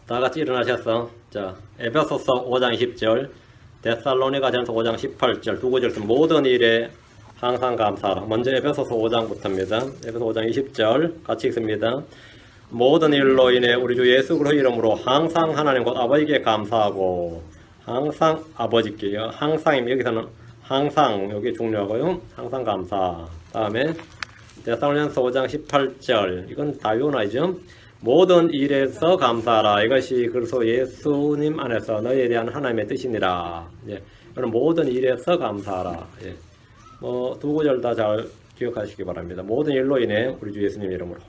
다 같이 일어나셨어. 자, 에베소서 5장 20절, 데살로니가전서 5장 18절 두 구절 모든 일에 항상 감사하라. 먼저 에베소서 5장부터입니다. 에베소서 5장 20절 같이 읽습니다. 모든 일로 인해 우리 주 예수 그리스도 이름으로 항상 하나님 곧 아버지께 감사하고, 항상 아버지께요. 항상이면 여기서는 항상 여기 중요하고요. 항상 감사. 다음에 데살로니가전서 5장 18절 이건 다 외워놔야죠. 모든 일에서 감사하라. 이것이 그리스도 예수님 안에서 너희에 대한 하나님의 뜻이니라. 예. 그럼 모든 일에서 감사하라. 예. 두 구절 다 잘 기억하시기 바랍니다. 모든 일로 인해 우리 주 예수님 이름으로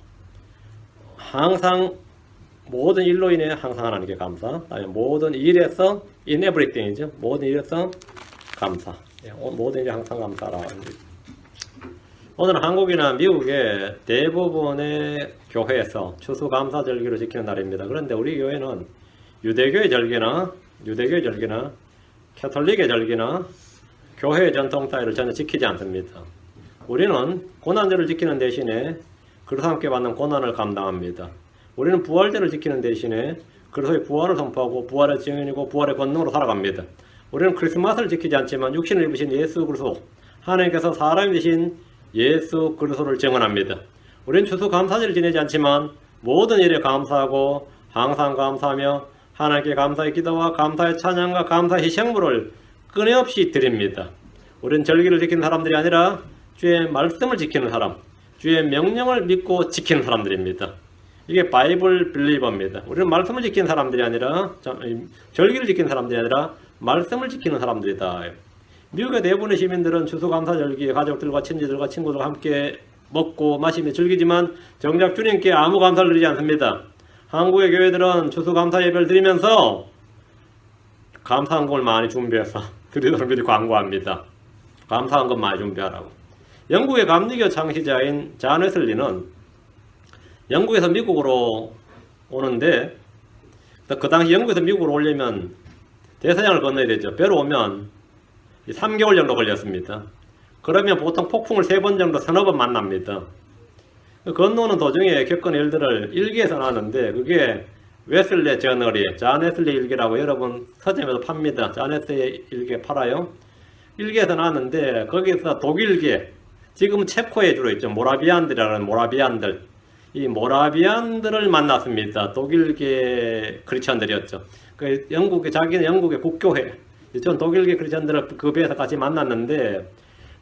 항상 모든 일로 인해 항상 하나님께 감사. 모든 일에서 in everything이죠. 모든 일에서 감사. 예. 모든 일에 항상 감사하라. 오늘은 한국이나 미국의 대부분의 교회에서 추수감사절기를 지키는 날입니다. 그런데 우리 교회는 유대교의 절기나 캐톨릭의 절기나 교회의 전통 따위를 전혀 지키지 않습니다. 우리는 고난절을 지키는 대신에 그리스도와 함께 받는 고난을 감당합니다. 우리는 부활절을 지키는 대신에 그리스도의 부활을 선포하고 부활의 증인이고 부활의 권능으로 살아갑니다. 우리는 크리스마스를 지키지 않지만 육신을 입으신 예수 그리스도, 하나님께서 사람이 되신 예수 그리스도를 증언합니다. 우리는 추수감사절을 지내지 않지만 모든 일에 감사하고 항상 감사하며 하나님께 감사의 기도와 감사의 찬양과 감사의 희생물을 끊임없이 드립니다. 우리는 절기를 지키는 사람들이 아니라 주의 말씀을 지키는 사람, 주의 명령을 믿고 지키는 사람들입니다. 이게 바이블 빌리버입니다. 우리는 말씀을 지키는 사람들이 아니라 절기를 지키는 사람들이 아니라 말씀을 지키는 사람들이다. 미국의 대부분의 시민들은 추수감사절기에 가족들과 친지들과 친구들과 함께 먹고 마시며 즐기지만 정작 주님께 아무 감사를 드리지 않습니다. 한국의 교회들은 추수감사 예배를 드리면서 감사한금을 많이 준비해서 드리도록 미리 광고합니다. 감사한금 많이 준비하라고. 영국의 감리교 창시자인 잔 웨슬리는 영국에서 미국으로 오는데, 그 당시 영국에서 미국으로 오려면 대서양을 건너야 되죠. 배로 오면 3개월 정도 걸렸습니다. 그러면 보통 폭풍을 3번 정도 서너 번 만납니다. 건너는 도중에 겪은 일들을 일기에서 나왔는데, 그게 웨슬리 저널이 잔 웨슬리 일기라고 여러분 서점에서 팝니다. 잔 웨슬리 일기 팔아요. 일기에서 나왔는데 거기서 독일계, 지금은 체코에 주로 있죠. 모라비안들이라는 모라비안들, 이 모라비안들을 만났습니다. 독일계 크리스천들이었죠. 그 영국의, 자기는 영국의 국교회, 전 독일계 크리스천들을 그 배에서 같이 만났는데,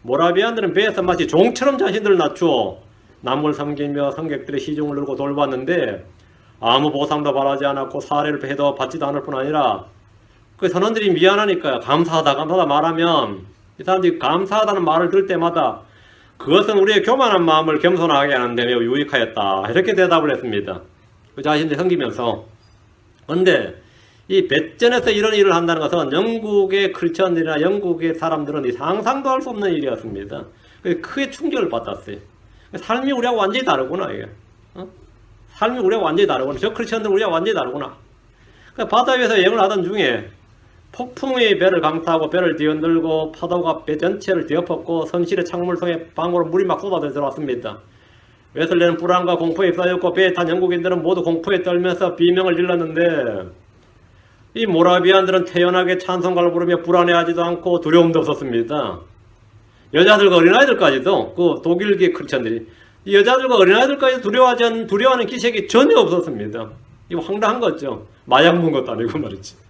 모라비안들은 배에서 마치 종처럼 자신들을 낮추어 남을 섬기며 성객들의 시중을 누르고 돌봤는데 아무 보상도 바라지 않았고 사례를 해도 받지도 않을 뿐 아니라, 그 선원들이 미안하니까 감사하다 말하면 이 사람들이 감사하다는 말을 들을 때마다 그것은 우리의 교만한 마음을 겸손하게 하는데 매우 유익하였다, 이렇게 대답을 했습니다. 그 자신들이 섬기면서. 그런데 이 배전에서 이런 일을 한다는 것은 영국의 크리스천들이나 영국의 사람들은 상상도 할 수 없는 일이었습니다. 크게 충격을 받았어요. 삶이 우리하고 완전히 다르구나, 이게. 삶이 우리하고 완전히 다르구나. 저 크리스천들은 우리하고 완전히 다르구나. 바다 위에서 여행을 하던 중에 폭풍이 배를 강타하고 배를 뒤흔들고 파도가 배 전체를 뒤엎었고 선실의 창문성에 방으로 물이 막 쏟아져 들어왔습니다. 웨슬리는 불안과 공포에 휩싸였고 배에 탄 영국인들은 모두 공포에 떨면서 비명을 질렀는데, 이 모라비안들은 태연하게 찬송가를 부르며 불안해하지도 않고 두려움도 없었습니다. 여자들과 어린아이들까지도, 그 독일계 크리스천들이 이 여자들과 어린아이들까지 두려워하는 기색이 전혀 없었습니다. 이거 황당한 거죠. 마약 먹은 것도 아니고 말이지.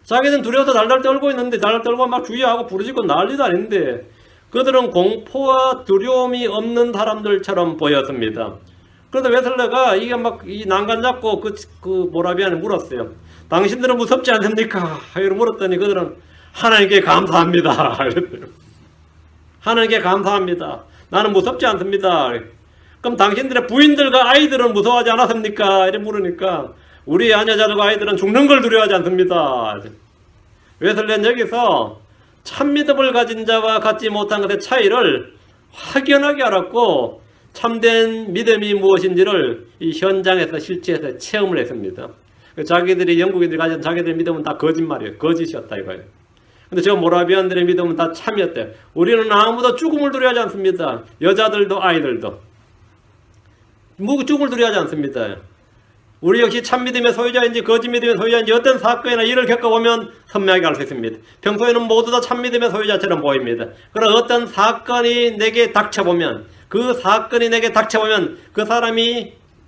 자기는 두려워서 달달 떨고 있는데, 달달 떨고 막 주의하고 부르짖고 난리도 아닌데, 그들은 공포와 두려움이 없는 사람들처럼 보였습니다. 그런데 웨슬레가 이게 막 이 난간 잡고 그 모라비안에 물었어요. 당신들은 무섭지 않습니까? 이렇게 물었더니 그들은 하나님께 감사합니다. 이랬대요. 하나님께 감사합니다. 나는 무섭지 않습니다. 그럼 당신들의 부인들과 아이들은 무서워하지 않았습니까? 이렇게 물으니까 우리 아녀자들과 아이들은 죽는 걸 두려워하지 않습니다. 웨슬리는 여기서 참 믿음을 가진 자와 갖지 못한 것의 차이를 확연하게 알았고, 참된 믿음이 무엇인지를 이 현장에서 실제에서 체험을 했습니다. 자기들이 영국인들이 가진 자기들의 믿음은 다 거짓말이에요. 거짓이었다 이거예요. 근데 저 모라비안들의 믿음은 다 참이었대요. 우리는 아무도 죽음을 두려워하지 않습니다. 여자들도 아이들도 죽음을 두려워하지 않습니다. 우리 역시 참믿음의 소유자인지 거짓믿음의 소유자인지 어떤 사건이나 일을 겪어보면 선명하게 알 수 있습니다. 평소에는 모두 다 참믿음의 소유자처럼 보입니다. 그러나 어떤 사건이 내게 닥쳐보면 그 사람이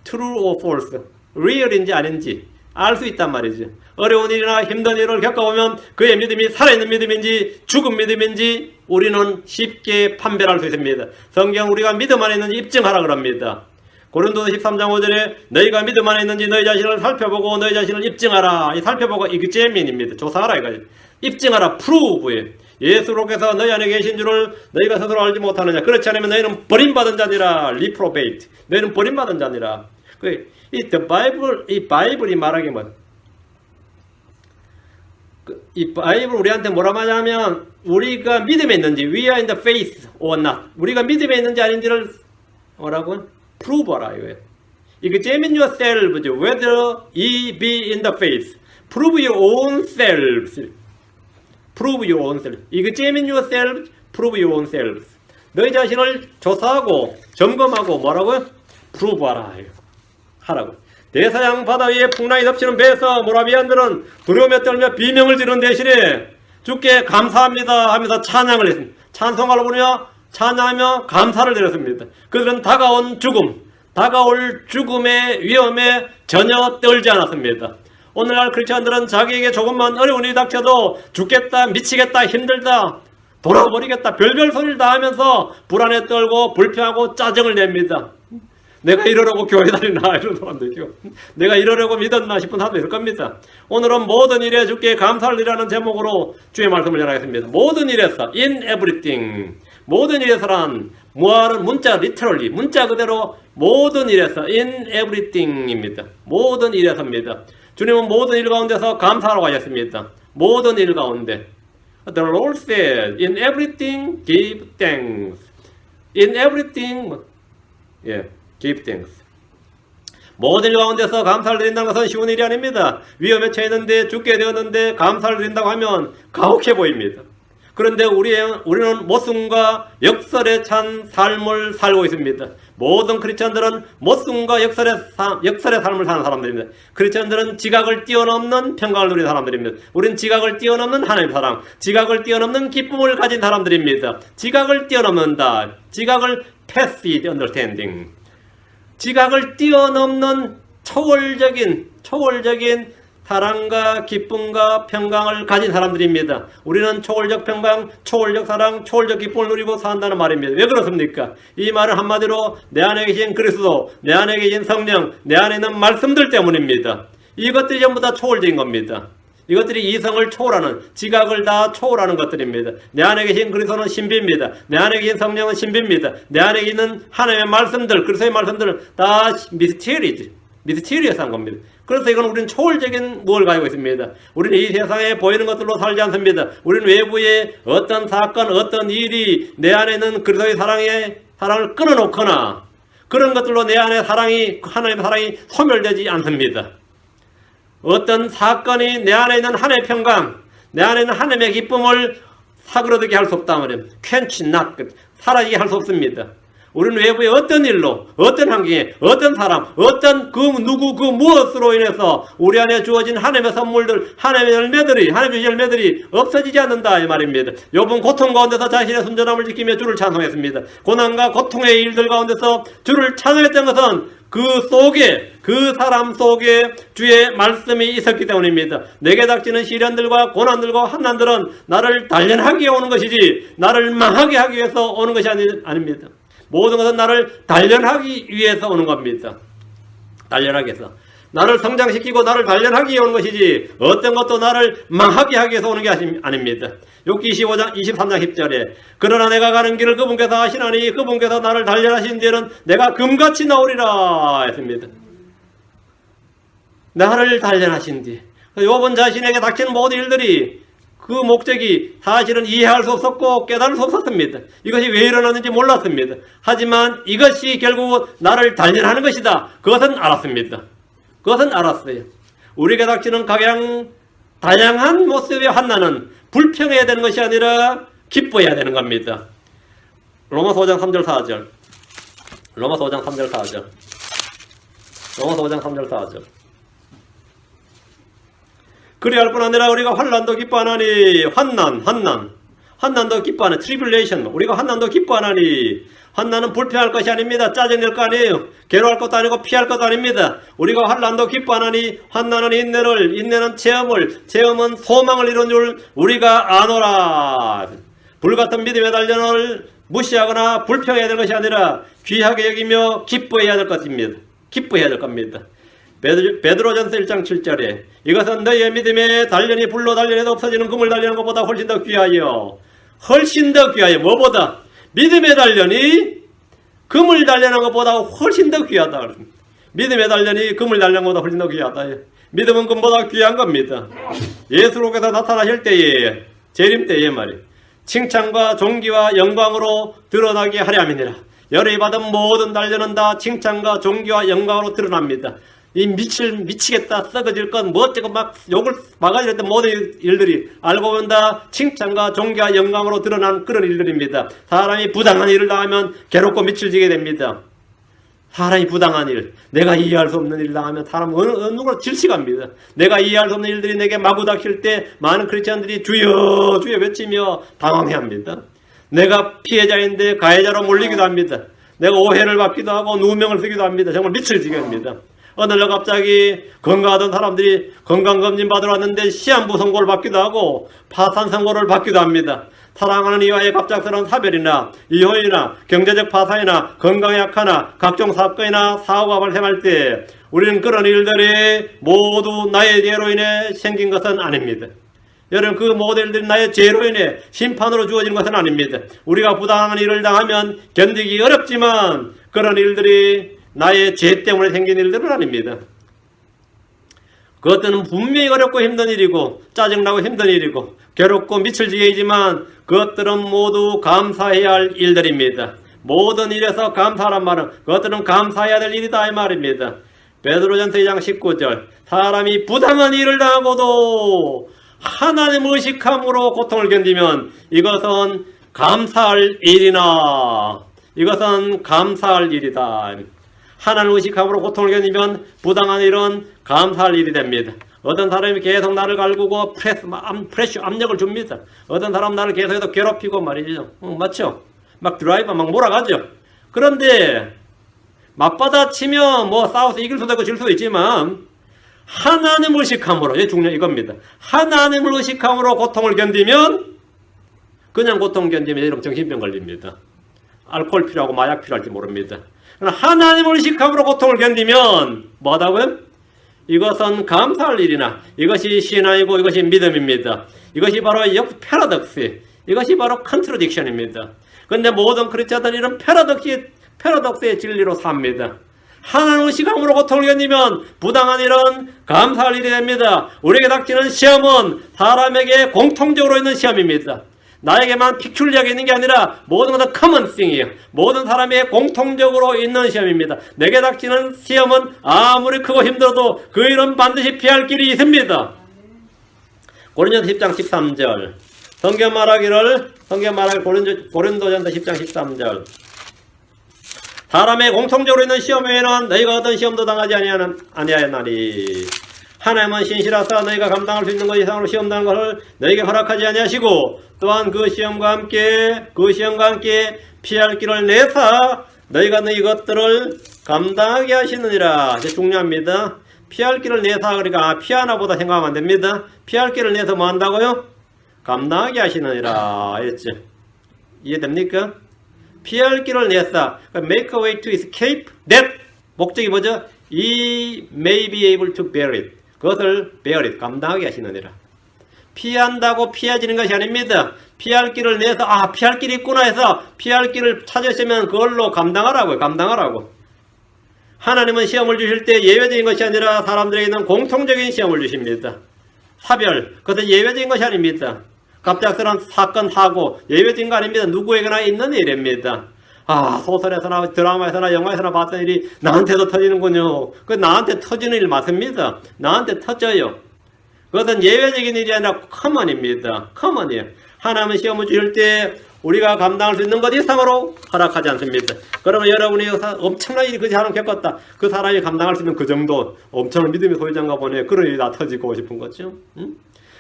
true or false, real인지 아닌지 알 수 있단 말이죠. 어려운 일이나 힘든 일을 겪어보면 그의 믿음이 살아있는 믿음인지 죽은 믿음인지 우리는 쉽게 판별할 수 있습니다. 성경 우리가 믿음 안에 있는지 입증하라 그럽니다. 고린도서 13장 5절에 너희가 믿음 안에 있는지 너희 자신을 살펴보고 너희 자신을 입증하라. 이 살펴보고 examine입니다. 조사하라 이거죠. 입증하라. prove예요. 예수로께서 너희 안에 계신 줄을 너희가 스스로 알지 못하느냐. 그렇지 않으면 너희는 버림받은 자니라. reprobate. 너희는 버림받은 자니라. 이 바이블이 말하기 이 바이블 우리한테 뭐라 말하냐면 우리가 믿음에 있는지 we are in the faith or not. 우리가 믿음에 있는지 아닌지를 뭐라고? prove하라 이거예요. Examine yourselves whether ye be in the faith. Prove your own selves. Prove your own selves. Examine yourselves. Prove your own selves. 너희 자신을 조사하고 점검하고 뭐라고요? prove하라 하라고. 대서양 바다 위에 풍랑이 덮치는 배에서 모라비안들은 두려움에 떨며 비명을 지르는 대신에 주께 감사합니다 하면서 찬양을 했습니다. 찬송하러 부르며 찬양하며 감사를 드렸습니다. 그들은 다가올 죽음의 위험에 전혀 떨지 않았습니다. 오늘날 크리스천들은 자기에게 조금만 어려운 일이 닥쳐도 죽겠다, 미치겠다, 힘들다, 돌아버리겠다, 별별 소리를 다 하면서 불안에 떨고 불평하고 짜증을 냅니다. 내가 이러려고 교회 다니나 이런 사람들이죠. 내가 이러려고 믿었나 싶은 사람도 있을 겁니다. 오늘은 모든 일에 주께 감사를 드리라는 제목으로 주의 말씀을 전하겠습니다. 모든 일에서 in everything. 모든 일에서란 뭐하는 문자 literally 문자 그대로 모든 일에서 in everything입니다. 모든 일에서입니다. 주님은 모든 일 가운데서 감사하라고 하셨습니다. 모든 일 가운데 The Lord said in everything give thanks. In everything give thanks. 모든 일 가운데서 감사를 드린다는 것은 쉬운 일이 아닙니다. 위험에 처했는데 죽게 되었는데 감사를 드린다고 하면 가혹해 보입니다. 그런데 우리는 모순과 역설에 찬 삶을 살고 있습니다. 모든 크리스천들은 모순과 역설의 삶을 사는 사람들입니다. 크리스천들은 지각을 뛰어넘는 평강을 누리는 사람들입니다. 우리는 지각을 뛰어넘는 하나님의 사랑, 지각을 뛰어넘는 기쁨을 가진 사람들입니다. 지각을 뛰어넘는다. 지각을 pass the understanding. 지각을 뛰어넘는 초월적인 사랑과 기쁨과 평강을 가진 사람들입니다. 우리는 초월적 평강, 초월적 사랑, 초월적 기쁨을 누리고 산다는 말입니다. 왜 그렇습니까? 이 말은 한마디로 내 안에 계신 그리스도, 내 안에 계신 성령, 내 안에 있는 말씀들 때문입니다. 이것들이 전부 다 초월적인 겁니다. 이것들이 이성을 초월하는, 지각을 다 초월하는 것들입니다. 내 안에 계신 그리스도는 신비입니다. 내 안에 계신 성령은 신비입니다. 내 안에 있는 하나님의 말씀들, 그리스도의 말씀들은 다 미스테리어스한 겁니다. 그래서 이건 우리는 초월적인 무엇을 가지고 있습니다. 우리는 이 세상에 보이는 것들로 살지 않습니다. 우리는 외부의 어떤 사건, 어떤 일이 내 안에 있는 그리스도의 사랑을 끊어놓거나 그런 것들로 내 안에 하나님의 사랑이 소멸되지 않습니다. 어떤 사건이 내 안에 있는 하나님의 평강, 내 안에 있는 하나님의 기쁨을 사그러들게 할 수 없다 말이에요. quench not, 사라지게 할 수 없습니다. 우리는 외부의 어떤 일로, 어떤 환경에, 어떤 사람, 어떤 무엇으로 인해서 우리 안에 주어진 하나님의 선물들, 하나님의 열매들이 없어지지 않는다 이 말입니다. 욥은 고통 가운데서 자신의 순전함을 지키며 주를 찬송했습니다. 고난과 고통의 일들 가운데서 주를 찬송했던 것은 그 사람 속에 주의 말씀이 있었기 때문입니다. 내게 닥치는 시련들과 고난들과 환난들은 나를 단련하기 위해 오는 것이지 나를 망하게 하기 위해서 오는 것이 아닙니다. 모든 것은 나를 단련하기 위해서 오는 겁니다. 단련하기 위해서. 나를 성장시키고 나를 단련하기 위해 오는 것이지 어떤 것도 나를 망하게 하기 위해서 오는 게 아닙니다. 욥기 23장 10절에 그러나 내가 가는 길을 그분께서 하시나니 그분께서 나를 단련하신 뒤에는 내가 금같이 나오리라 했습니다. 나를 단련하신 뒤. 욥은 자신에게 닥치는 모든 일들이 그 목적이 사실은 이해할 수 없었고 깨달을 수 없었습니다. 이것이 왜 일어났는지 몰랐습니다. 하지만 이것이 결국 나를 단련하는 것이다. 그것은 알았습니다. 그것은 알았어요. 우리에게 닥치는 다양한 모습의 환난은 불평해야 되는 것이 아니라 기뻐해야 되는 겁니다. 로마서 5장 3절 4절. 로마서 5장 3절 4절. 로마서 5장 3절 4절. 그리할 뿐 아니라 우리가 환난도 기뻐하나니 환난도 기뻐하는 트리블레이션 우리가 환난도 기뻐하나니 환난은 불평할 것이 아닙니다. 짜증낼 거 아니에요. 괴로워할 것도 아니고 피할 것도 아닙니다. 우리가 환난도 기뻐하나니 환난은 인내는 체험은 소망을 이룬 줄 우리가 아노라. 불같은 믿음의 단련을 무시하거나 불평해야 될 것이 아니라 귀하게 여기며 기뻐해야 될 것입니다. 기뻐해야 될 겁니다. 베드로전서 1장 7절에 이것은 너희의 믿음의 단련이 불로 단련해도 없어지는 금을 단련하는 것보다 훨씬 더 귀하여 뭐보다 믿음의 단련이 금을 단련한 것보다 훨씬 더 귀하다. 믿음의 단련이 금을 단련한 것보다 훨씬 더 귀하다. 믿음은 금보다 귀한 겁니다. 예수로께서 나타나실 때에 재림 때에 말이에요. 칭찬과 존귀와 영광으로 드러나게 하려 함이니라. 열의 받은 모든 단련은 다 칭찬과 존귀와 영광으로 드러납니다. 이 미치겠다, 썩어질 것, 뭐 어쩌고 막 욕을 막아야 했던 모든 일들이 알고 보면 다 칭찬과 존귀와 영광으로 드러난 그런 일들입니다. 사람이 부당한 일을 당하면 괴롭고 미칠지게 됩니다. 사람이 부당한 일, 내가 이해할 수 없는 일을 당하면 사람은 어느 누구나 질식합니다. 내가 이해할 수 없는 일들이 내게 마구 닥칠 때 많은 크리스천들이 주여 주여 외치며 당황해합니다. 내가 피해자인데 가해자로 몰리기도 합니다. 내가 오해를 받기도 하고 누명을 쓰기도 합니다. 정말 미칠지게 합니다. 어느 날 갑자기 건강하던 사람들이 건강검진 받으러 왔는데 시한부 선고를 받기도 하고 파산 선고를 받기도 합니다. 사랑하는 이와의 갑작스러운 사별이나 이혼이나 경제적 파산이나 건강에 약하나 각종 사건이나 사고가 발생할 때 우리는 그런 일들이 모두 나의 죄로 인해 생긴 것은 아닙니다. 여러분, 그 모든 일들이 나의 죄로 인해 심판으로 주어진 것은 아닙니다. 우리가 부당한 일을 당하면 견디기 어렵지만 그런 일들이 나의 죄 때문에 생긴 일들은 아닙니다. 그것들은 분명히 어렵고 힘든 일이고 짜증나고 힘든 일이고 괴롭고 미칠지게이지만 그것들은 모두 감사해야 할 일들입니다. 모든 일에서 감사란 말은 그것들은 감사해야 될 일이다 이 말입니다. 베드로전서 2장 19절 사람이 부당한 일을 당하고도 하나님 의식함으로 고통을 견디면 이것은 감사할 일이다. 하나님 의식함으로 고통을 견디면 부당한 일은 감사할 일이 됩니다. 어떤 사람이 계속 나를 갈구고 프레쉬 압력을 줍니다. 어떤 사람은 나를 계속해서 괴롭히고 말이죠. 맞죠? 막 드라이버 막 몰아가죠. 그런데 맞받아 치면 뭐 싸워서 이길 수도 있고 질 수도 있지만 하나님을 의식함으로, 이게 중요한 이겁니다. 하나님을 의식함으로 고통을 견디면 그냥 고통 견디면 여러분 정신병 걸립니다. 알코올 필요하고 마약 필요할지 모릅니다. 하나님을 의식함으로 고통을 견디면 뭐하다고요? 이것은 감사할 일이나 이것이 신앙이고 이것이 믿음입니다. 이것이 바로 패러독스, 이것이 바로 컨트로딕션입니다. 그런데 모든 크리스천들은 이런 패러독스의 진리로 삽니다. 하나님의 의식함으로 고통을 견디면 부당한 일은 감사할 일이 됩니다. 우리에게 닥치는 시험은 사람에게 공통적으로 있는 시험입니다. 나에게만 피큘리하게 있는 게 아니라 모든 것은 커먼 싱이에요. 모든 사람에게 공통적으로 있는 시험입니다. 내게 닥치는 시험은 아무리 크고 힘들어도 그 일은 반드시 피할 길이 있습니다. 고린도전서 10장 13절 성경 말하기를 고린도전서 10장 13절 사람의 공통적으로 있는 시험 외에는 너희가 어떤 시험도 당하지 아니하였나니 하나님은 신실하사 너희가 감당할 수 있는 것 이상으로 시험당하는 것을 너희에게 허락하지 아니하시고 또한 그 시험과 함께 피할 길을 내사 너희가 너희 것들을 감당하게 하시느니라. 이제 중요합니다. 피할 길을 내사, 그러니까 피하나보다 생각하면 안 됩니다. 피할 길을 내서 뭐 한다고요? 감당하게 하시느니라 했죠. 이해됩니까? 피할 길을 내사, make a way to escape that. 목적이 뭐죠? He may be able to bear it. 그것을 bear it, 감당하게 하시느니라. 피한다고 피해지는 것이 아닙니다. 피할 길을 내서 피할 길이 있구나 해서 피할 길을 찾으시면 그걸로 감당하라고. 하나님은 시험을 주실 때 예외적인 것이 아니라 사람들에게는 공통적인 시험을 주십니다. 사별, 그것은 예외적인 것이 아닙니다. 갑작스러운 사건, 사고, 예외적인 거 아닙니다. 누구에게나 있는 일입니다. 소설에서나 드라마에서나 영화에서나 봤던 일이 나한테도 터지는군요. 그 나한테 터지는 일 맞습니다. 나한테 터져요. 그것은 예외적인 일이 아니라 커먼입니다. 커먼이에요. 하나님은 시험을 주실 때 우리가 감당할 수 있는 것 이상으로 허락하지 않습니다. 그러면 여러분이 엄청난 일이 그 사람 겪었다. 그 사람이 감당할 수 있는 그 정도 엄청난 믿음의 소유자인가 보네. 그런 일이 다 터지고 싶은 거죠. 응?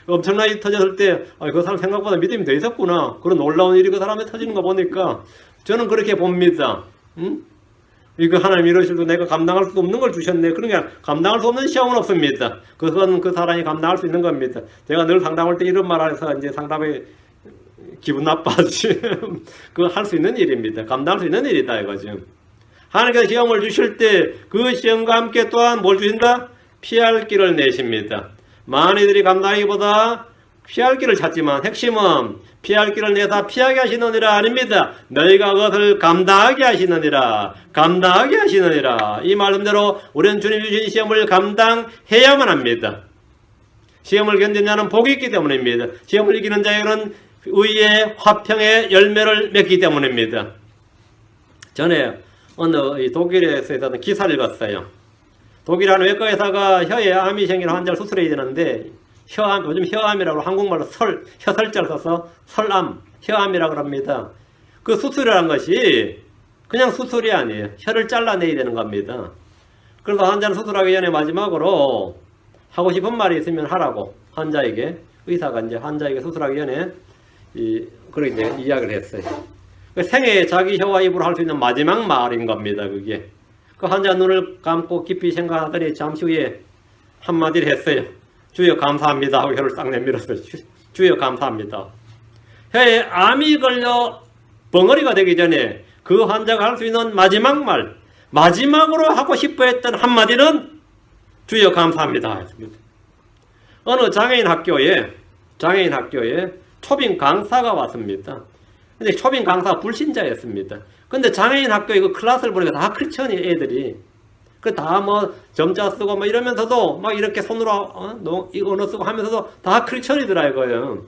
엄청난 일이 터졌을 때 그 사람 생각보다 믿음이 더 있었구나. 그런 놀라운 일이 그 사람에 터지는 거 보니까 저는 그렇게 봅니다. 응? 이거 하나님 이러실도 내가 감당할 수 없는 걸 주셨네. 그러니까 감당할 수 없는 시험은 없습니다. 그건 그 사람이 감당할 수 있는 겁니다. 제가 늘 상담할 때 이런 말 해서 이제 상담에 기분 나빠지. 그거 할 수 있는 일입니다. 감당할 수 있는 일이다 이거죠. 하나님께서 시험을 주실 때 그 시험과 함께 또한 뭘 주신다? 피할 길을 내십니다. 많은 이들이 감당하기보다 피할 길을 찾지만 핵심은 피할 길을 내다 피하게 하시느니라 아닙니다. 너희가 그것을 감당하게 하시느니라. 감당하게 하시느니라. 이 말씀대로 우리는 주님 주신 시험을 감당해야만 합니다. 시험을 견디는 자는 복이 있기 때문입니다. 시험을 이기는 자에게는 의의 화평의 열매를 맺기 때문입니다. 전에 어느 독일에서 있었던 기사를 읽었어요. 독일 한 외과 의사가 혀에 암이 생긴 환자를 수술해야 되는데 혀암, 요즘 혀암이라고 한국말로 혀설자를 써서 설암, 혀암이라고 합니다. 그 수술이라는 것이 그냥 수술이 아니에요. 혀를 잘라내야 되는 겁니다. 그래서 환자를 수술하기 전에 마지막으로 하고 싶은 말이 있으면 하라고 환자에게 의사가 이제 환자에게 수술하기 전에 그렇게 이제 이야기를 했어요. 생애에 자기 혀와 입으로 할 수 있는 마지막 말인 겁니다. 그게. 그 환자 눈을 감고 깊이 생각하더니 잠시 후에 한마디를 했어요. 주여 감사합니다 하고 혀를 딱 내밀었어요. 주여 감사합니다. 혀에 암이 걸려 벙어리가 되기 전에 그 환자가 할 수 있는 마지막 말, 마지막으로 하고 싶어 했던 한마디는 주여 감사합니다 했습니다. 어느 장애인 학교에 초빙 강사가 왔습니다. 근데 초빙 강사가 불신자였습니다. 근데 장애인 학교에 그 클래스를 보니까 다 크리스천이 애들이. 그 다 뭐 점자 쓰고 뭐 이러면서도 막 이렇게 손으로 언어 쓰고 하면서도 다 크리스천이더라 이거예요.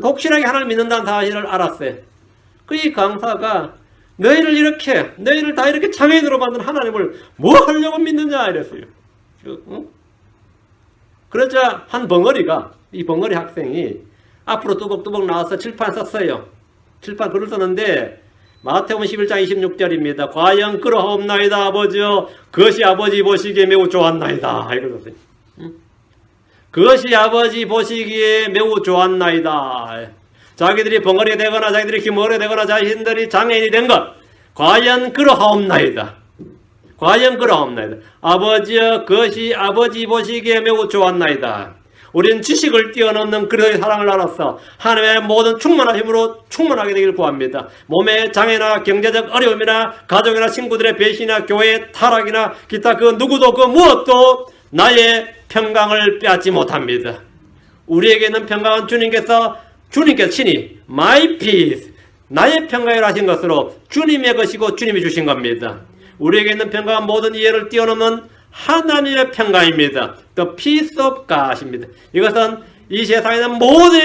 독실하게 하나님 믿는다는 사실을 알았어요. 그 이 강사가 너희를 다 이렇게 장애인으로 만든 하나님을 뭐 하려고 믿느냐 이랬어요. 그러자 한 벙어리가 이 벙어리 학생이 앞으로 뚜벅뚜벅 나와서 칠판 썼어요. 칠판 글을 썼는데 마태복음 11장 26절입니다. 과연 그러하옵나이다 아버지여 그것이 아버지 보시기에 매우 좋았나이다. 이걸 썼어요. 그것이 아버지 보시기에 매우 좋았나이다. 자기들이 벙어리가 되거나 자기들이 기머리가 되거나 자신들이 장애인이 된 것 과연 그러하옵나이다. 과연 그러하옵나이다. 아버지여 그것이 아버지 보시기에 매우 좋았나이다. 우리는 지식을 뛰어넘는 그리스도의 사랑을 알아서 하나님의 모든 충만하심으로 충만하게 되길 구합니다. 몸의 장애나 경제적 어려움이나 가족이나 친구들의 배신이나 교회의 타락이나 기타 그 누구도 그 무엇도 나의 평강을 빼앗지 못합니다. 우리에게 있는 평강은 주님께서 친히 My peace 나의 평강이라 하신 것으로 주님의 것이고 주님이 주신 겁니다. 우리에게 있는 평강은 모든 이해를 뛰어넘는 하나님의 평강입니다. The peace of God입니다. 이것은 이 세상에 있는 모든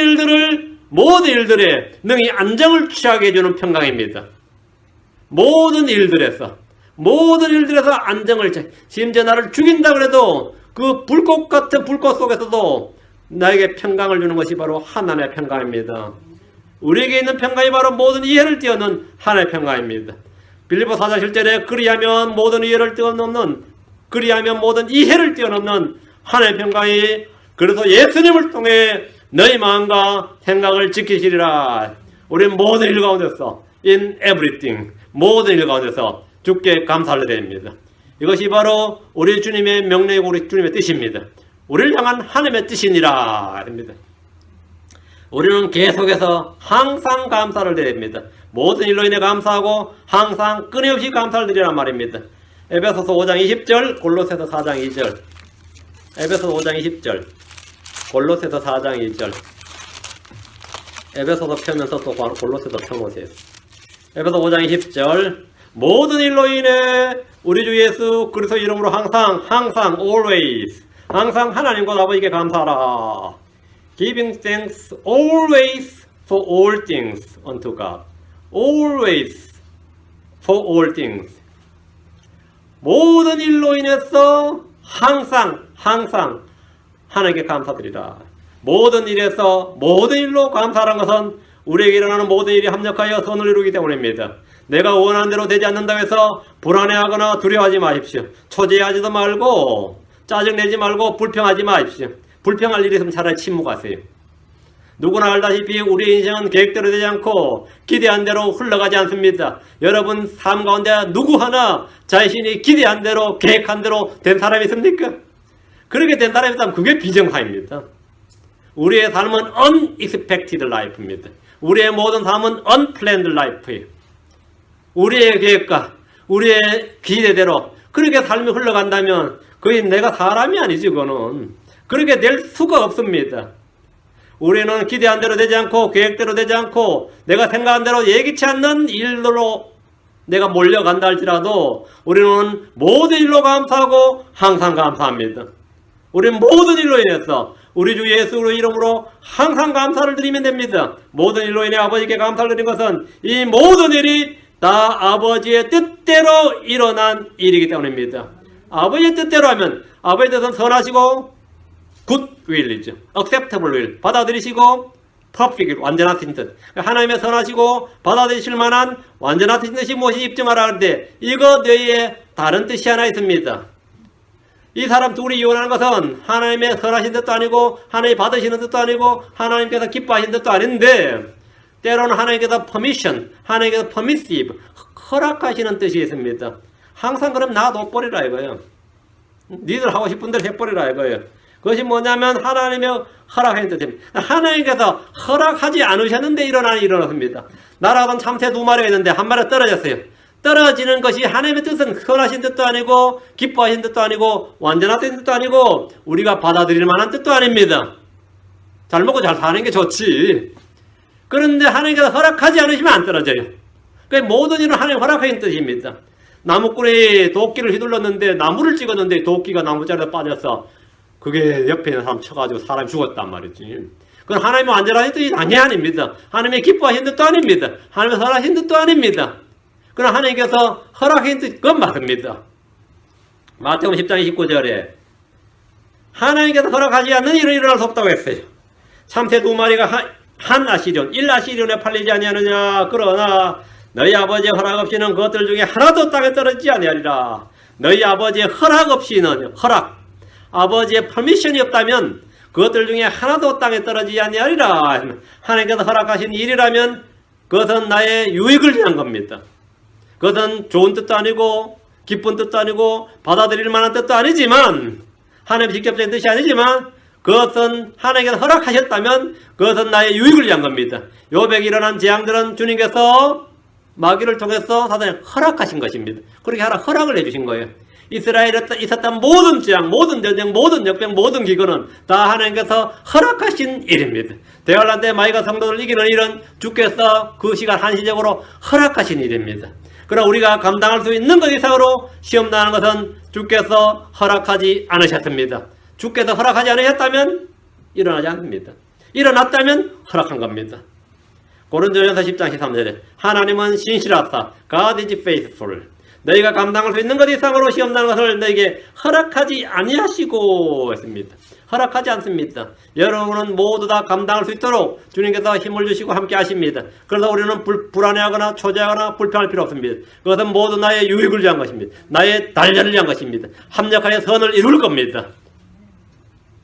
일들에 능히 안정을 취하게 해주는 평강입니다. 모든 일들에서 안정을 심지어 나를 죽인다 그래도 그 불꽃 같은 불꽃 속에서도 나에게 평강을 주는 것이 바로 하나님의 평강입니다. 우리에게 있는 평강이 바로 모든 이해를 뛰어넘는 하나님의 평강입니다. 빌립보 4장 7절에 그리하면 모든 이해를 뛰어넘는 하나님의 평강이 그래서 예수님을 통해 너희 마음과 생각을 지키시리라. 우리는 모든 일 가운데서 in everything 모든 일 가운데서 주께 감사를 드립니다. 이것이 바로 우리 주님의 명령이고 우리 주님의 뜻입니다. 우리를 향한 하나님의 뜻이니라. 우리는 계속해서 항상 감사를 드립니다. 모든 일로 인해 감사하고 항상 끊임없이 감사를 드리란 말입니다. 에베소서 5장 20절, 골로새서 4장 2절. 에베소서 5장 20절, 골로새서 4장 2절. 에베소서 펴면서 또 골로새서 펴보세요. 에베소 5장 20절. 모든 일로 인해 우리 주 예수 그리스도 이름으로 항상 always 항상 하나님과 아버지께 감사하라. Giving thanks always for all things unto God. Always for all things. 모든 일로 인해서 항상 하나님께 감사드리라. 모든 일에서 모든 일로 감사하는 것은 우리에게 일어나는 모든 일이 합력하여 선을 이루기 때문입니다. 내가 원하는 대로 되지 않는다고 해서 불안해하거나 두려워하지 마십시오. 초조해하지도 말고 짜증내지 말고 불평하지 마십시오. 불평할 일이 있으면 차라리 침묵하세요. 누구나 알다시피 우리 인생은 계획대로 되지 않고 기대한 대로 흘러가지 않습니다. 여러분 삶 가운데 누구 하나 자신이 기대한 대로 계획한 대로 된 사람이 있습니까? 그렇게 된 사람이 있다면 그게 비정상입니다. 우리의 삶은 unexpected life입니다. 우리의 모든 삶은 unplanned life예요. 우리의 계획과 우리의 기대대로 그렇게 삶이 흘러간다면 거의 내가 사람이 아니지 그거는. 그렇게 될 수가 없습니다. 우리는 기대한 대로 되지 않고 계획대로 되지 않고 내가 생각한 대로 예기치 않는 일로 내가 몰려간다 할지라도 우리는 모든 일로 감사하고 항상 감사합니다. 우리는 모든 일로 인해서 우리 주 예수의 이름으로 항상 감사를 드리면 됩니다. 모든 일로 인해 아버지께 감사를 드린 것은 이 모든 일이 다 아버지의 뜻대로 일어난 일이기 때문입니다. 아버지의 뜻대로 하면 아버지의 뜻은 선하시고 good will이죠. acceptable will. 받아들이시고 perfect will. 완전하신 뜻. 하나님의 선하시고 받아들이실 만한 완전하신 뜻이 무엇이 입증하라 하는데 이거 너희의 다른 뜻이 하나 있습니다. 이 사람 둘이 이혼하는 것은 하나님의 선하신 뜻도 아니고 하나님이 받으시는 뜻도 아니고 하나님께서 기뻐하시는 뜻도 아닌데 때로는 하나님께서 permission, 하나님께서 permissive, 허락하시는 뜻이 있습니다. 항상 그럼 놔둬버리라 이거예요. 니들 하고 싶은 대로 해버리라 이거예요. 그것이 뭐냐면 하나님의 허락하는 뜻입니다. 하나님께서 허락하지 않으셨는데 일어났습니다. 날아가던 참새 2마리가 있는데 한 마리가 떨어졌어요. 떨어지는 것이 하나님의 뜻은 선하신 뜻도 아니고 기뻐하신 뜻도 아니고 완전하신 뜻도 아니고 우리가 받아들일 만한 뜻도 아닙니다. 잘 먹고 잘 사는 게 좋지. 그런데 하나님께서 허락하지 않으시면 안 떨어져요. 그러니까 모든 일은 하나님 허락하신 뜻입니다. 나무꾼이 도끼를 휘둘렀는데 나무를 찍었는데 도끼가 나무자리에 빠져서 그게 옆에 있는 사람 쳐가지고 사람이 죽었단 말이지. 그건 하나님의 완전하신 뜻이 당연히 아닙니다. 하나님의 기뻐하신 뜻도 아닙니다. 하나님의 선하신 뜻도 아닙니다. 그러나 하나님께서 허락하신 뜻 그건 맞습니다. 마태복음 10장 29절에 하나님께서 허락하지 않는 일은 일어날 수 없다고 했어요. 참새 2마리가 한 아시리온 1아시리온에 팔리지 아니하느냐. 그러나 너희 아버지의 허락 없이는 그것들 중에 하나도 땅에 떨어지지 아니하리라. 너희 아버지의 허락 없이는 아버지의 퍼미션이 없다면 그것들 중에 하나도 땅에 떨어지지 아니하리라. 하나님께서 허락하신 일이라면 그것은 나의 유익을 위한 겁니다. 그것은 좋은 뜻도 아니고 기쁜 뜻도 아니고 받아들일 만한 뜻도 아니지만 하나님의 직접적인 뜻이 아니지만 그것은 하나님께서 허락하셨다면 그것은 나의 유익을 위한 겁니다. 요백에 일어난 재앙들은 주님께서 마귀를 통해서 사단에 허락하신 것입니다. 그렇게 하라 허락을 해주신 거예요. 이스라엘에 있었던 모든 재앙, 모든 전쟁, 모든 역병, 모든 기근은 다 하나님께서 허락하신 일입니다. 대환란 때 마귀가 성도를 이기는 일은 주께서 그 시간 한시적으로 허락하신 일입니다. 그러나 우리가 감당할 수 있는 것 이상으로 시험 당하는 것은 주께서 허락하지 않으셨습니다. 주께서 허락하지 않으셨다면 일어나지 않습니다. 일어났다면 허락한 겁니다. 고린도전서 10장 13절에 하나님은 신실하사 God is faithful. 너희가 감당할 수 있는 것 이상으로 시험당하는 것을 너희에게 허락하지 아니하시고 했습니다. 허락하지 않습니다. 여러분은 모두 다 감당할 수 있도록 주님께서 힘을 주시고 함께 하십니다. 그래서 우리는 불안해하거나 초조하거나 불평할 필요 없습니다. 그것은 모두 나의 유익을 위한 것입니다. 나의 단련을 위한 것입니다. 합력하여 선을 이룰 겁니다.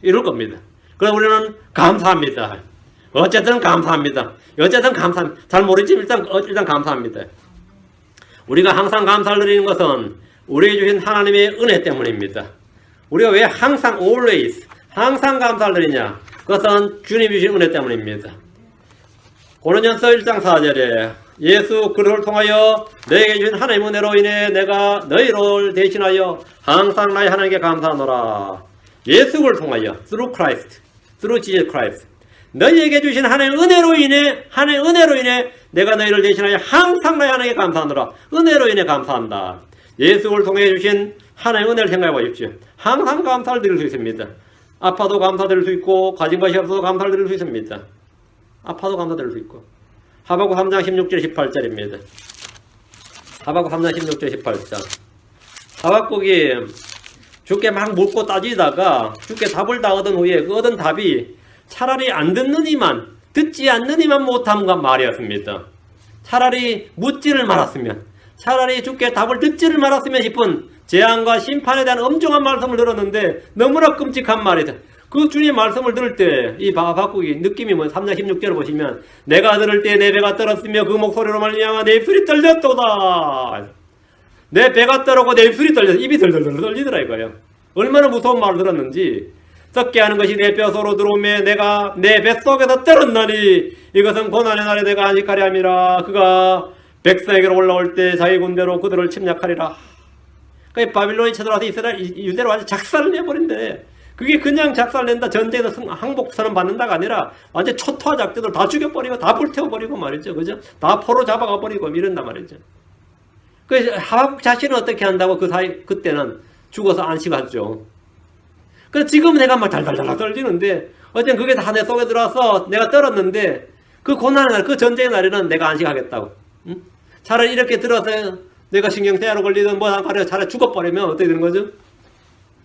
이룰 겁니다. 그래서 우리는 감사합니다. 어쨌든 감사합니다. 어쨌든 감사합니다. 잘 모르지만 일단 감사합니다. 우리가 항상 감사를 드리는 것은 우리에게 주신 하나님의 은혜 때문입니다. 우리가 왜 항상 always 항상 감사를 드리냐? 그것은 주님이 주신 은혜 때문입니다. 고린도전서 1장 4절에 예수 그리스도를 통하여 너에게 주신 하나님의 은혜로 인해 내가 너희를 대신하여 항상 나의 하나님께 감사하노라. 예수를 통하여 through Christ, through Jesus Christ. 너희에게 주신 하나님의 은혜로 인해 내가 너희를 대신하여 항상 나의 하나님께 감사하노라. 은혜로 인해 감사한다. 예수를 통해 주신 하나님의 은혜를 생각해 보십시오. 항상 감사를 드릴 수 있습니다. 아파도 감사드릴 수 있고 가진 것이 없어도 감사를 드릴 수 있습니다. 아파도 감사드릴 수 있고. 하박국 3장 16절 18절입니다. 하박국 3장 16절 18절. 하박국이 주께 막 묻고 따지다가 주께 답을 다 얻은 후에 그 얻은 답이 차라리 안 듣는 이만 듣지 않느니만 못함과 말이었습니다. 차라리 묻지를 말았으면, 차라리 주께 답을 듣지를 말았으면 싶은 재앙과 심판에 대한 엄중한 말씀을 들었는데 너무나 끔찍한 말이다. 그 주님의 말씀을 들을 때 이 바꾸기 느낌이 3장 16절을 보시면 내가 들을 때 내 배가 떨었으며 그 목소리로 말미암아 내 입술이 떨렸도다. 내 배가 떨었고 내 입술이 떨려서 입이 덜덜덜 떨리더라 이거예요. 얼마나 무서운 말을 들었는지. 썩게 하는 것이 내 뼈소로 들어오매 내가 내 뱃속에서 떨었나니 이것은 고난의 날에 내가 안식하리 함이라. 그가 백성에게로 올라올 때 자기 군대로 그들을 침략하리라. 그러니까 바빌론이 쳐들어와서 이스라엘 유대로 완전 작살을 내버린대. 그게 그냥 작살낸다 전쟁에서 항복선언 받는다가 아니라 완전 초토화 작전으로 다 죽여버리고 다 불태워버리고 말이죠. 그죠? 다 포로 잡아가 버리고 이런단 말이죠. 그래서 하박국 자신은 어떻게 한다고 그때는 죽어서 안식하죠. 그래서 지금 내가 막 달달달 떨리는데 어쨌든 그게 다 내 속에 들어와서 내가 떨었는데 그 고난의 날, 그 전쟁의 날에는 내가 안식하겠다고. 응? 차라리 이렇게 들어서 내가 신경쇠약으로 걸리든 뭐 하려 차라리 죽어버리면 어떻게 되는 거죠?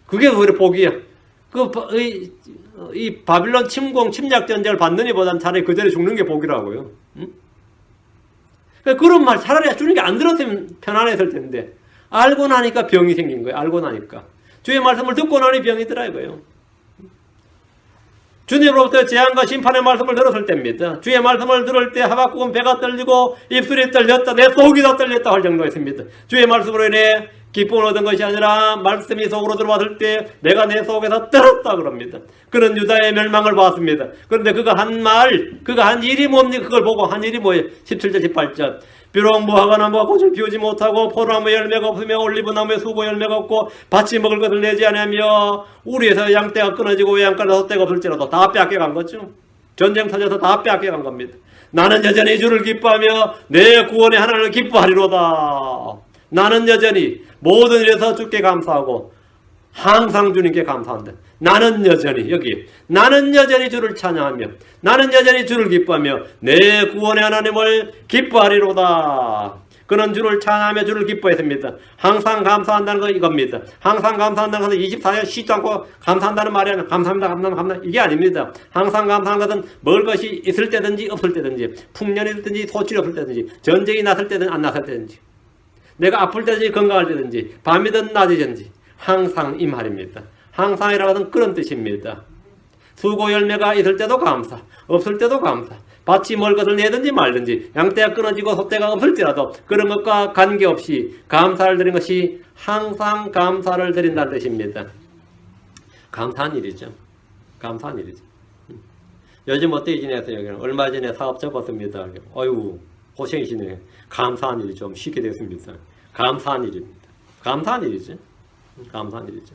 그게 오히려 복이야. 이 바빌론 침략 전쟁을 받느니 보다는 차라리 그 전에 죽는 게 복이라고요. 응? 그런 말 차라리 주는 게 안 들었으면 편안했을 텐데 알고 나니까 병이 생긴 거예요. 알고 나니까. 주의 말씀을 듣고 나니 병이더라 이거예요. 주님으로부터 재앙과 심판의 말씀을 들었을 때입니다. 주의 말씀을 들을 때 하박국은 배가 떨리고 입술이 떨렸다. 내 속이 다 떨렸다 할 정도였습니다. 주의 말씀으로 인해 기쁨을 얻은 것이 아니라 말씀이 속으로 들어왔을 때 내가 내 속에서 떨었다 그럽니다. 그는 유다의 멸망을 봤습니다. 그런데 그가 한 일이 뭡니까? 그걸 보고 한 일이 뭐예요? 17절 18절 비록 무화과 나무가 꽃을 피우지 못하고 포도나무에 열매가 없으며 올리브나무에 수고 열매가 없고 밭이 먹을 것을 내지 않으며 우리에서 양떼가 끊어지고 외양간에 헛떼가 없을지라도 다 빼앗겨간 거죠. 전쟁 터져서 다 빼앗겨간 겁니다. 나는 여전히 주를 기뻐하며 내 구원의 하나님을 기뻐하리로다. 나는 여전히 모든 일에서 주께 감사하고 항상 주님께 감사한다. 나는 여전히 여기 나는 여전히 주를 찬양하며 나는 여전히 주를 기뻐하며 내 구원의 하나님을 기뻐하리로다. 그는 주를 찬양하며 주를 기뻐했습니다. 항상 감사한다는 거 이겁니다. 항상 감사한다는 것은 24년 쉬지 않고 감사한다는 말이 아니라 감사합니다 이게 아닙니다. 항상 감사한 것은 먹을 것이 있을 때든지 없을 때든지 풍년이 있든지 소출이 없을 때든지 전쟁이 났을 때든지 안 났을 때든지 내가 아플 때든지 건강할 때든지 밤이든 낮이든지 항상 이 말입니다. 항상이라는 것은 그런 뜻입니다. 수고 열매가 있을 때도 감사, 없을 때도 감사. 밭이 먹을 것을 내든지 말든지 양떼가 끊어지고 소떼가 없을지라도 그런 것과 관계없이 감사를 드린 것이 항상 감사를 드린다는 뜻입니다. 감사한 일이죠. 감사한 일이죠. 요즘 어떻게 지내세요? 얼마 전에 사업 접었습니다. 어휴 고생이시네요. 감사한 일이 좀 쉽게 됐습니다. 감사한 일입니다. 감사한 일이죠. 감사한 일이죠.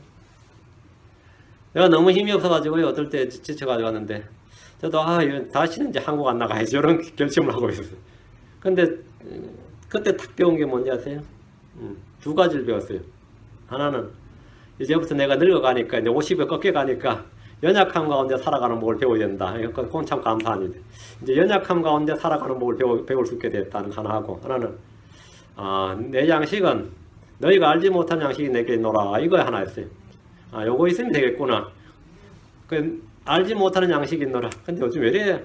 내가 너무 힘이 없어가지고요. 어떨 때 지쳐가지고 왔는데 저도 다시는 이제 한국 안 나가야지 이런 결심을 하고 있었어요. 근데 그때 딱 배운 게 뭔지 아세요? 두 가지를 배웠어요. 하나는 이제부터 내가 늙어가니까 이제 50에 꺾여가니까 연약함 가운데 살아가는 법을 배워야 된다. 그건 참 감사한 일. 이제 연약함 가운데 살아가는 법을 배울 수 있게 됐다는 하나 하고 하나는 내 양식은 너희가 알지 못한 양식이 내게 있노라. 이거 하나였어요. 요거 있으면 되겠구나. 알지 못하는 양식이 있노라. 근데 요즘 왜 이래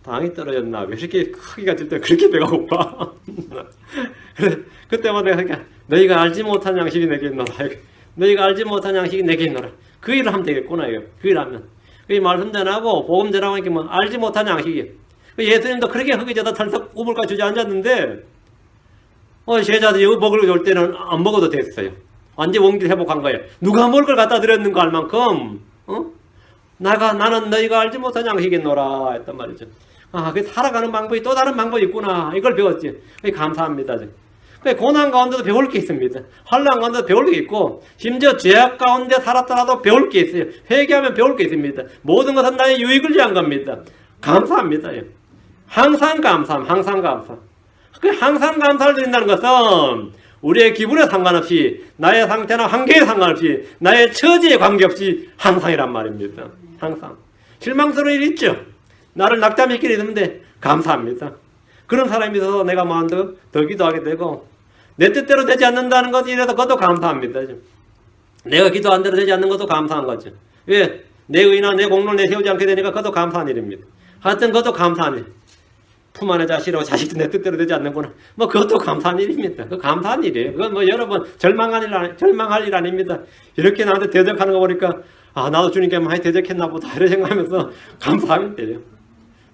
당이 떨어졌나? 왜 이렇게 크기가 질 때 그렇게 배가 고파? 그때마다 그러니까 너희가 알지 못한 양식이 내게 있노라. 너희가 알지 못한 양식이 내게 있노라. 그 일을 하면 되겠구나. 이거. 그 일을 하면. 그 말씀 전하고 복음 전하고 이렇게 뭐 알지 못한 양식이. 예수님도 그렇게 흙이져다 털썩 우물까지 주저앉았는데 제자들이 이거 먹으러 올 때는 안 먹어도 됐어요. 완전 원기를 회복한 거예요. 누가 먹을 걸 갖다 드렸는가 할 만큼 나는 너희가 알지 못한 양식이노라 했단 말이죠. 그 살아가는 방법이 또 다른 방법이 있구나. 이걸 배웠지. 감사합니다. 고난 가운데도 배울 게 있습니다. 환난 가운데도 배울 게 있고 심지어 죄악 가운데 살았더라도 배울 게 있어요. 회개하면 배울 게 있습니다. 모든 것은 나의 유익을 위한 겁니다. 감사합니다. 항상 감사함. 항상 감사. 항상 감사를 드린다는 것은 우리의 기분에 상관없이 나의 상태나 환경에 상관없이 나의 처지에 관계없이 항상이란 말입니다. 항상. 실망스러운 일이 있죠. 나를 낙담시킬 일이 있는데 감사합니다. 그런 사람이 있어서 내가 마음도 더 기도하게 되고 내 뜻대로 되지 않는다는 것에 이래서 그것도 감사합니다. 내가 기도한 대로 되지 않는 것도 감사한 거죠. 왜? 내 의나 내 공로를 내세우지 않게 되니까 그것도 감사한 일입니다. 하여튼 그것도 감사한 일. 품 안의 자식이라고 자식도 내 뜻대로 되지 않는구나. 뭐 그것도 감사한 일입니다. 그 감사한 일이에요. 그건 뭐 여러분 절망할 일 아닙니다. 이렇게 나한테 대적하는 거 보니까 아 나도 주님께 많이 대적했나 보다 이런 생각하면서 감사하면 돼요.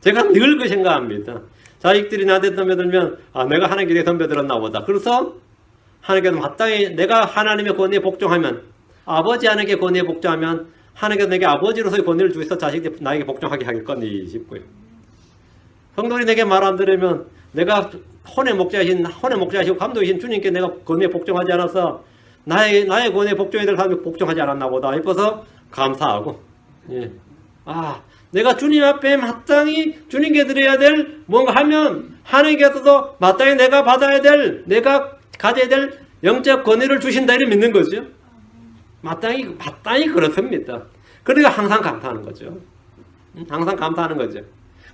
제가 늘 그 생각합니다. 자식들이 나한테 덤벼들면 아 내가 하나님께 덤벼들었나 보다. 그래서 하나님께서 마땅히 내가 하나님의 권위에 복종하면 아버지 하나님께 권위에 복종하면 하나님께서 내게 아버지로서의 권위를 주셔서 자식들이 나에게 복종하게 하겠거니 싶고요. 성도들이 내게 말 안 들으면 내가 혼의 목자이시고 감독이신 주님께 내가 권위에 복종하지 않아서 나의 권위에 복종해야 될 사람이 복종하지 않았나 보다 싶어서 감사하고 예. 아 내가 주님 앞에 마땅히 주님께 드려야 될 뭔가 하면 하나님께서도 마땅히 내가 받아야 될 내가 가져야 될 영적 권위를 주신다 이를 믿는 거죠. 마땅히 그렇습니다. 그러니까 항상 감사하는 거죠. 항상 감사하는 거죠.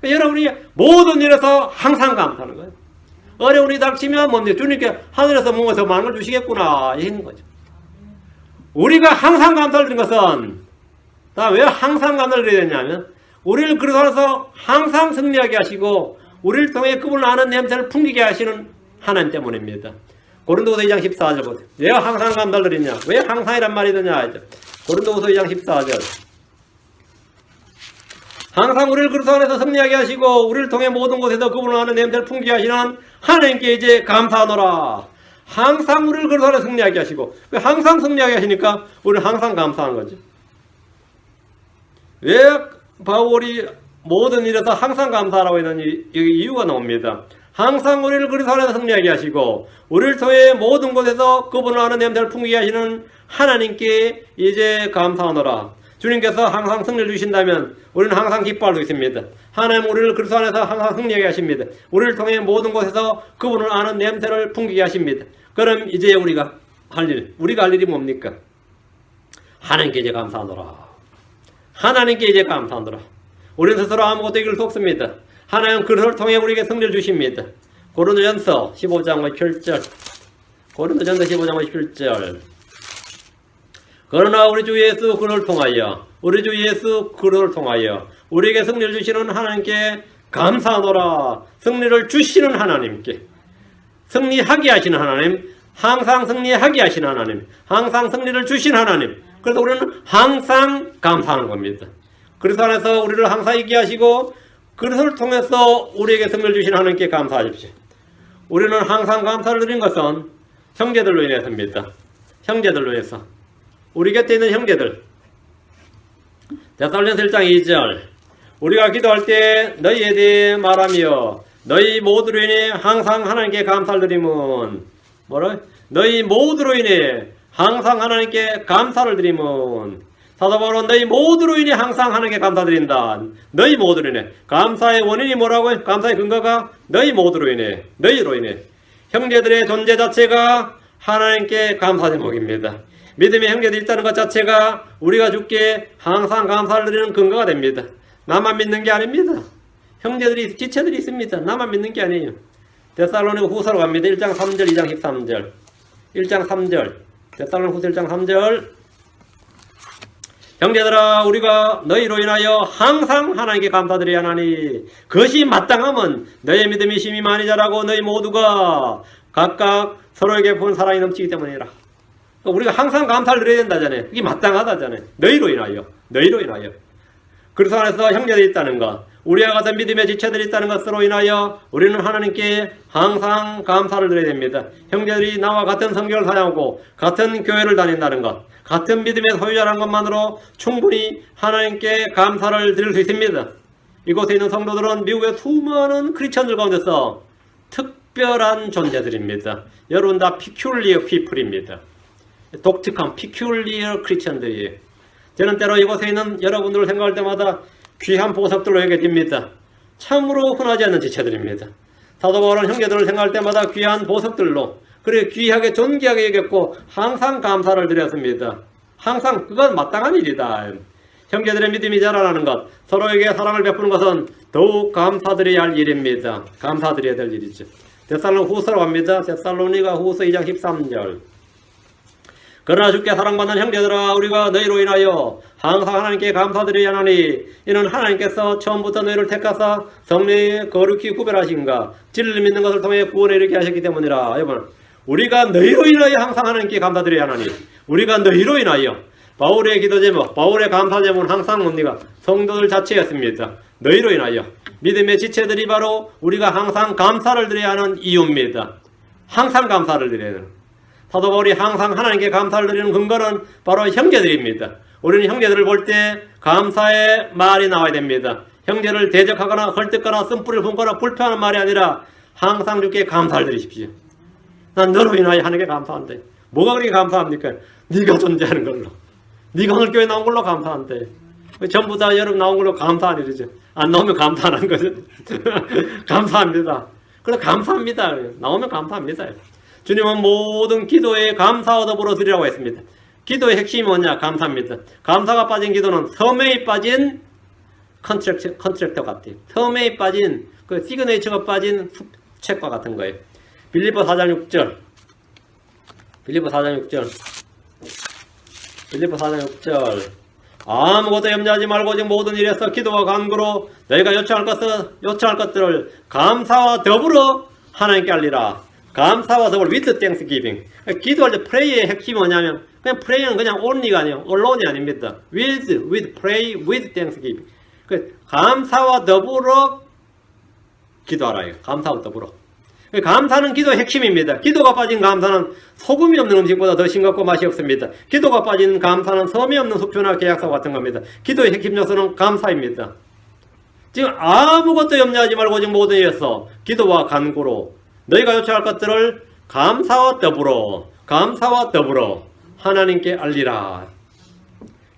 여러분이 모든 일에서 항상 감사하는 거예요. 어려운 일이 닥치면 뭡니까? 주님께 하늘에서 뭔가 더 많은 걸 주시겠구나 이런 거죠. 우리가 항상 감사를 드린 것은 왜 항상 감사를 드려야 되냐면 우리를 그리스도에서 항상 승리하게 하시고 우리를 통해 그분을 아는 냄새를 풍기게 하시는 하나님 때문입니다. 고린도후서 2장 14절 보세요. 왜 항상 감사를 드리냐? 왜 항상이란 말이 드냐? 고린도후서 2장 14절. 항상 우리를 그리스도 안에서 승리하게 하시고 우리를 통해 모든 곳에서 그분을 아는 냄새를 풍기게 하시는 하나님께 이제 감사하노라. 항상 우리를 그리스도 안에서 승리하게 하시고 항상 승리하게 하시니까 우리는 항상 감사하는 거죠. 왜 바울이 모든 일에서 항상 감사하라고 했는지 이유가 나옵니다. 항상 우리를 그리스도 안에서 승리하게 하시고 우리를 통해 모든 곳에서 그분을 아는 냄새를 풍기게 하시는 하나님께 이제 감사하노라. 주님께서 항상 승리를 주신다면 우리는 항상 기뻐할 수 있습니다. 하나님 우리를 그리스도 안에서 항상 승리하게 하십니다. 우리를 통해 모든 곳에서 그분을 아는 냄새를 풍기게 하십니다. 그럼 이제 우리가 할 일이 뭡니까? 하나님께 이제 감사하노라. 하나님께 이제 감사하노라. 우리는 스스로 아무것도 이길 수 없습니다. 하나님 그리스도를 통해 우리에게 승리를 주십니다. 고린도전서 15장 17절. 고린도전서 15장 17절. 그러나 우리 주 예수 그를 통하여 우리에게 승리를 주시는 하나님께 감사하노라. 승리를 주시는 하나님께 승리하게 하시는 하나님, 항상 승리하게 하시는 하나님, 항상 승리를 주신 하나님. 그래서 우리는 항상 감사하는 겁니다. 그리스도 안에서 우리를 항상 있게 하시고 그리스도를 통해서 우리에게 승리를 주신 하나님께 감사하십시오. 우리는 항상 감사를 드린 것은 형제들로 인해서입니다. 형제들로 인해서. 우리 곁에 있는 형제들. 데살로니가서 1장 2절. 우리가 기도할 때 너희에 대해 말하며 너희 모두로 인해 항상 하나님께 감사를 드리면 너희 모두로 인해 항상 하나님께 감사를 드리면 사도 바울은 너희 모두로 인해 항상 하나님께 감사드린다. 너희 모두로 인해. 감사의 원인이 뭐라고요? 감사의 근거가 너희 모두로 인해. 너희로 인해. 형제들의 존재 자체가 하나님께 감사 제목입니다. 믿음의 형제들이 있다는 것 자체가 우리가 주께 항상 감사를 드리는 근거가 됩니다. 나만 믿는 게 아닙니다. 형제들이, 지체들이 있습니다. 나만 믿는 게 아니에요. 데살로니가 후서로 갑니다. 1장 3절, 2장 13절. 1장 3절. 데살로니가 후서 1장 3절. 형제들아 우리가 너희로 인하여 항상 하나님께 감사드려야 하나니 그것이 마땅하면 너희의 믿음이 심히 많이 자라고 너희 모두가 각각 서로에게 본 사랑이 넘치기 때문이라. 우리가 항상 감사를 드려야 된다잖아요. 이게 마땅하다잖아요. 너희로 인하여. 그리스도 안에서 형제들이 있다는 것, 우리와 같은 믿음의 지체들이 있다는 것으로 인하여 우리는 하나님께 항상 감사를 드려야 됩니다. 형제들이 나와 같은 성경을 사용하고 같은 교회를 다닌다는 것, 같은 믿음의 소유자라는 것만으로 충분히 하나님께 감사를 드릴 수 있습니다. 이곳에 있는 성도들은 미국의 수많은 크리스천들 가운데서 특별한 존재들입니다. 여러분 다 peculiar people입니다. 독특한 peculiar 크리스천들이에요. 저는 때로 이곳에 있는 여러분들을 생각할 때마다 귀한 보석들로 여겨집니다. 참으로 흔하지 않는 지체들입니다. 사도 바울은 형제들을 생각할 때마다 귀한 보석들로 그리고 귀하게 존귀하게 여겼고 항상 감사를 드렸습니다. 항상 그건 마땅한 일이다. 형제들의 믿음이 자라나는 것, 서로에게 사랑을 베푸는 것은 더욱 감사드려야 할 일입니다. 감사드려야 될 일이죠. 데살로니가 후서로 갑니다. 데살로니가 후서 2장 13절. 그러나 주께 사랑받는 형제들아 우리가 너희로 인하여 항상 하나님께 감사드려야 하나니 이는 하나님께서 처음부터 너희를 택하사 성령에 거룩히 구별하신가 진리를 믿는 것을 통해 구원에 이르게 하셨기 때문이라. 여러분 우리가 너희로 인하여 항상 하나님께 감사드려야 하나니 우리가 너희로 인하여 바울의 기도 제목 바울의 감사 제목은 항상 뭡니까? 성도들 자체였습니다. 너희로 인하여 믿음의 지체들이 바로 우리가 항상 감사를 드려야 하는 이유입니다. 항상 감사를 드려야 하는 사도 바울이 항상 하나님께 감사를 드리는 근거는 바로 형제들입니다. 우리는 형제들을 볼 때 감사의 말이 나와야 됩니다. 형제를 대적하거나 헐뜯거나 쓴뿌리를 붓거나 불평하는 말이 아니라 항상 주께 감사를 드리십시오. 난 너로 인하여 하나님께 감사한대. 뭐가 그렇게 감사합니까? 네가 존재하는 걸로. 네가 오늘 교회 나온 걸로 감사한대. 전부 다 여러분 나온 걸로 감사한 일이죠. 안 나오면 감사 안 한 거죠. 감사합니다. 그래 감사합니다. 나오면 감사합니다. 주님은 모든 기도에 감사와 더불어 드리라고 했습니다. 기도의 핵심이 뭐냐? 감사입니다. 감사가 빠진 기도는 섬에 빠진 컨트랙터 같아요. 섬에 빠진 그 시그네이처가 빠진 책과 같은 거예요. 빌립보 4장 6절 빌립보 4장 6절 아무것도 염려하지 말고 오직 모든 일에서 기도와 간구로 너희가 요청할 것들을 감사와 더불어 하나님께 알리라. 감사와 더불어 with thanksgiving. 기도할 때 pray의 핵심이 뭐냐면 그냥 pray는 그냥 only가 아니에요. alone 아닙니다. with pray with thanksgiving. 감사와 더불어 기도하라요. 감사와 더불어. 감사는 기도의 핵심입니다. 기도가 빠진 감사는 소금이 없는 음식보다 더 싱겁고 맛이 없습니다. 기도가 빠진 감사는 섬이 없는 수표나 계약서 같은 겁니다. 기도의 핵심 요소는 감사입니다. 지금 아무것도 염려하지 말고 지금 모든 일에서 기도와 간구로 너희가 요청할 것들을 감사와 더불어 하나님께 알리라.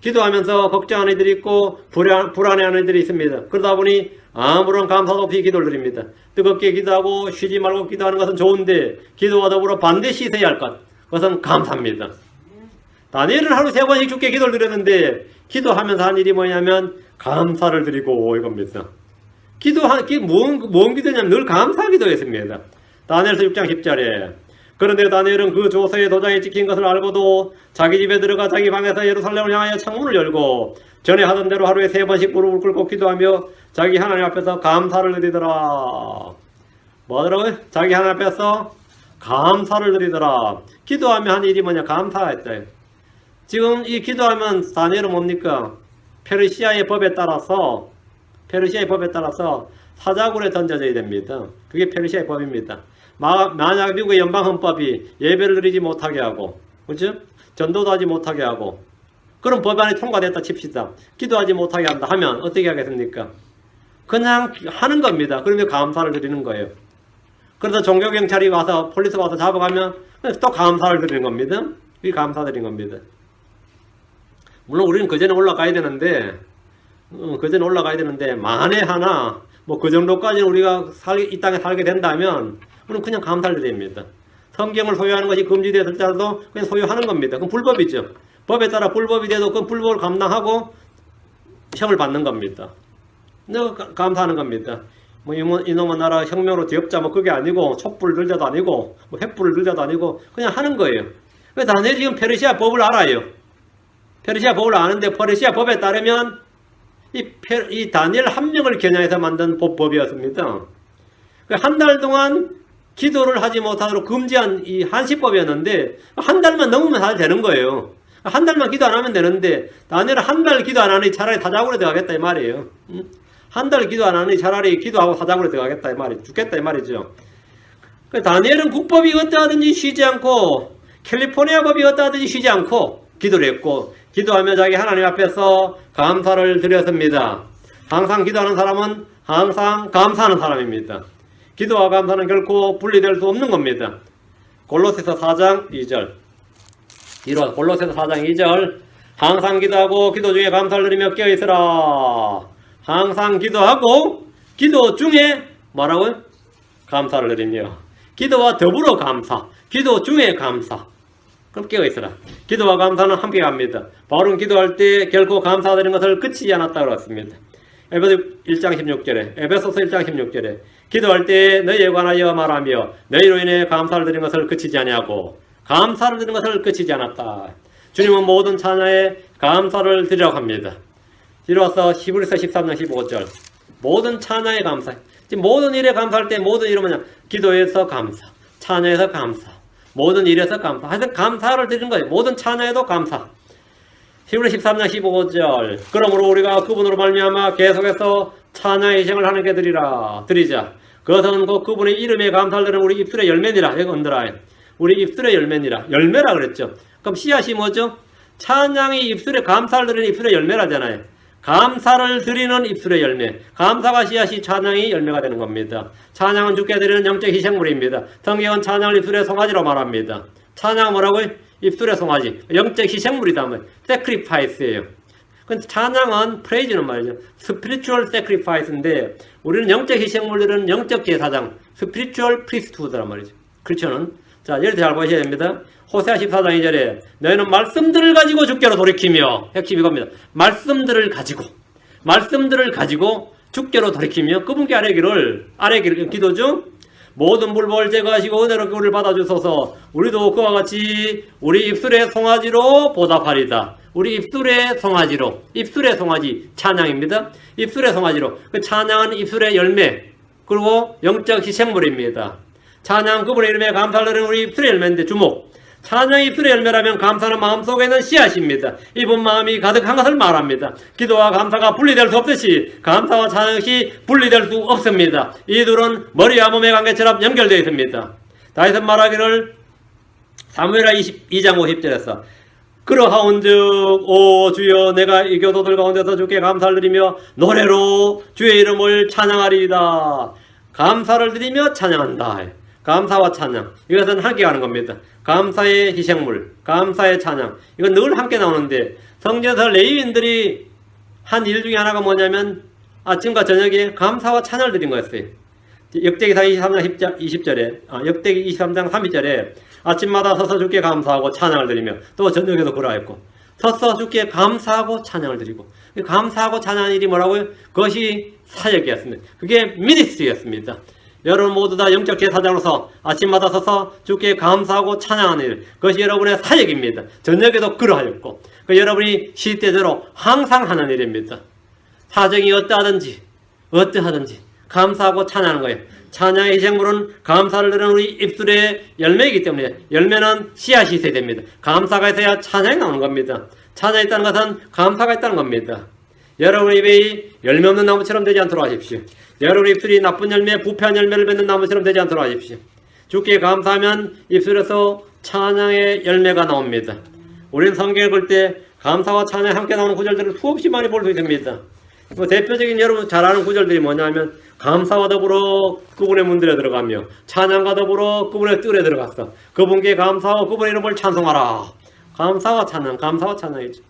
기도하면서 걱정하는 이들이 있고 불안해하는 이들이 있습니다. 그러다 보니 아무런 감사도 없이 기도를 드립니다. 뜨겁게 기도하고 쉬지 말고 기도하는 것은 좋은데 기도와 더불어 반드시 있어야 할 것, 그것은 감사입니다. 다니엘은 하루 3번씩 주께 기도를 드렸는데 기도하면서 한 일이 뭐냐면 감사를 드리고 이겁니다. 뭔 기도냐면 늘 감사 기도했습니다. 다니엘서 6장 10절에 그런데 다니엘은 그 조서의 도장에 찍힌 것을 알고도 자기 집에 들어가 자기 방에서 예루살렘을 향하여 창문을 열고 전에 하던 대로 하루에 3번씩 무릎을 꿇고 기도하며 자기 하나님 앞에서 감사를 드리더라. 뭐더라고요? 자기 하나님 앞에서 감사를 드리더라. 기도하며 한 일이 뭐냐? 감사했다. 지금 이 기도하면 다니엘은 뭡니까? 페르시아의 법에 따라서 사자굴에 던져져야 됩니다. 그게 페르시아의 법입니다. 만약 미국의 연방헌법이 예배를 드리지 못하게 하고, 그렇죠? 전도도 하지 못하게 하고, 그런 법안이 통과됐다 칩시다. 기도하지 못하게 한다 하면 어떻게 하겠습니까? 그냥 하는 겁니다. 그러면 감사를 드리는 거예요. 그래서 종교경찰이 와서 폴리스가 와서 잡아가면 또 감사를 드리는 겁니다. 그게 감사드리는 겁니다. 물론 우리는 그 전에 올라가야 되는데 만에 하나 뭐 그 정도까지는 우리가 이 땅에 살게 된다면 우리는 그냥 감사를 드립니다. 성경을 소유하는 것이 금지되었을 때라도 그냥 소유하는 겁니다. 그건 불법이죠. 법에 따라 불법이 돼도 그 불법을 감당하고 형을 받는 겁니다. 감사하는 겁니다. 뭐 이놈의 나라 혁명으로 뒤엎자 뭐 그게 아니고 촛불을 들자도 아니고 뭐 횃불을 들자도 아니고 그냥 하는 거예요. 다니엘이 지금 페르시아 법을 알아요. 페르시아 법을 아는데 페르시아 법에 따르면 이 다니엘 한 명을 겨냥해서 만든 법이었습니다. 한 달 동안 기도를 하지 못하도록 금지한 이 한시법이었는데 한 달만 넘으면 다 되는 거예요. 한 달만 기도 안 하면 되는데 다니엘은 한 달 기도 안 하니 차라리 사자굴에 들어가겠다 이 말이에요. 한 달 기도 안 하니 차라리 기도하고 사자굴에 들어가겠다 이 말이에요. 죽겠다 이 말이죠. 다니엘은 국법이 어떠하든지 쉬지 않고 캘리포니아 법이 어떠하든지 쉬지 않고 기도를 했고 기도하며 자기 하나님 앞에서 감사를 드렸습니다. 항상 기도하는 사람은 항상 감사하는 사람입니다. 기도와 감사는 결코 분리될 수 없는 겁니다. 골로새서 4장 2절 골로새서 4장 2절 항상 기도하고 기도 중에 감사를 드리며 깨어있으라. 항상 기도하고 기도 중에 뭐라고요? 감사를 드리며 기도와 더불어 감사, 기도 중에 감사. 그럼 깨어있으라. 기도와 감사는 함께 갑니다. 바울은 기도할 때 결코 감사드리는 것을 그치지 않았다고 했습니다. 에베소서 1장 16절에 기도할 때 너희에 관하여 말하며 너희로 인해 감사를 드리는 것을 그치지 아니하고 감사를 드리는 것을 그치지 않았다. 주님은 모든 찬양에 감사를 드리라고 합니다. 이로써 히브리서 13장 15절 모든 찬양에 감사. 지금 모든 일에 감사할 때 모든 일은 뭐냐? 기도에서 감사, 찬양에서 감사, 모든 일에서 감사. 하여튼 감사를 드리는 거예요. 모든 찬양에도 감사. 히브리 13장 15절 그러므로 우리가 그분으로 말미암아 계속해서 찬양의 희생을 하나님께 드리자. 그것은 그분의 이름에 감사를 드리는 우리 입술의 열매니라. 여기 언더라인. 우리 입술의 열매니라. 열매라 그랬죠. 그럼 씨앗이 뭐죠? 찬양이 입술에 감사를 드리는 입술의 열매라잖아요. 감사를 드리는 입술의 열매. 감사가 씨앗이 찬양이 열매가 되는 겁니다. 찬양은 주께 드리는 영적 희생물입니다. 성경은 찬양을 입술의 송아지로 말합니다. 찬양은 뭐라고요? 입술의 송아지. 영적 희생물이다. sacrifice예요. 근데 찬양은 praise는 말이죠. spiritual sacrifice인데 우리는 영적 희생물들은 영적 제사장, spiritual priesthood란 말이죠. 크리스천은 자, 예를 잘 보셔야 됩니다. 호세아 14장 2절에 너희는 말씀들을 가지고 주께로 돌이키며 핵심 이겁니다. 말씀들을 가지고 주께로 돌이키며 그분께 아뢰기를 기도 중 모든 불법을 제거하시고 은혜롭게 우리를 받아주소서. 우리도 그와 같이 우리 입술의 송아지로 보답하리다. 우리 입술의 송아지 찬양입니다. 입술의 송아지로. 그 찬양은 입술의 열매 그리고 영적 희생물입니다. 찬양 그분의 이름에 감사를 드리는 우리 입술의 열매인데 주목. 찬양이 입술의 열매라면 감사는 마음속에 있는 씨앗입니다. 이분 마음이 가득한 것을 말합니다. 기도와 감사가 분리될 수 없듯이 감사와 찬양이 분리될 수 없습니다. 이 둘은 머리와 몸의 관계처럼 연결되어 있습니다. 다윗은 말하기를 사무엘하 22장 50절에서 그러하온즉 오 주여 내가 이 교도들 가운데서 주께 감사를 드리며 노래로 주의 이름을 찬양하리이다. 감사를 드리며 찬양한다. 감사와 찬양 이것은 함께 가는 겁니다. 감사의 희생물, 감사의 찬양 이건 늘 함께 나오는데 성경에서 레위인들이 한 일 중에 하나가 뭐냐면 아침과 저녁에 감사와 찬양을 드린 거였어요. 역대기상 23장 20절에 역대기 23장 30절에 아침마다 서서 주께 감사하고 찬양을 드리며 또 저녁에도 그러했고 서서 주께 감사하고 찬양을 드리고 감사하고 찬양하는 일이 뭐라고요? 그것이 사역이었습니다. 그게 미니스트리였습니다. 여러분 모두 다 영적 제사장으로서 아침마다 서서 주께 감사하고 찬양하는 일 그것이 여러분의 사역입니다. 저녁에도 그러하였고 여러분이 시대대로 항상 하는 일입니다. 사정이 어떠하든지 감사하고 찬양하는 거예요. 찬양의 희생물은 감사를 드리는 우리 입술의 열매이기 때문에 열매는 씨앗이 있어야 됩니다. 감사가 있어야 찬양이 나오는 겁니다. 찬양이 있다는 것은 감사가 있다는 겁니다. 여러분의 입이 열매 없는 나무처럼 되지 않도록 하십시오. 여러분의 입술이 나쁜 열매, 부패한 열매를 맺는 나무처럼 되지 않도록 하십시오. 주께 감사하면 입술에서 찬양의 열매가 나옵니다. 우리는 성경을 볼 때 감사와 찬양이 함께 나오는 구절들을 수없이 많이 볼 수 있습니다. 대표적인 여러분 잘 아는 구절들이 뭐냐면 감사와 더불어 그분의 문들에 들어가며 찬양과 더불어 그분의 뜰에 들어갔어. 그분께 감사하고 그분의 이름을 찬송하라. 감사와 찬양이죠.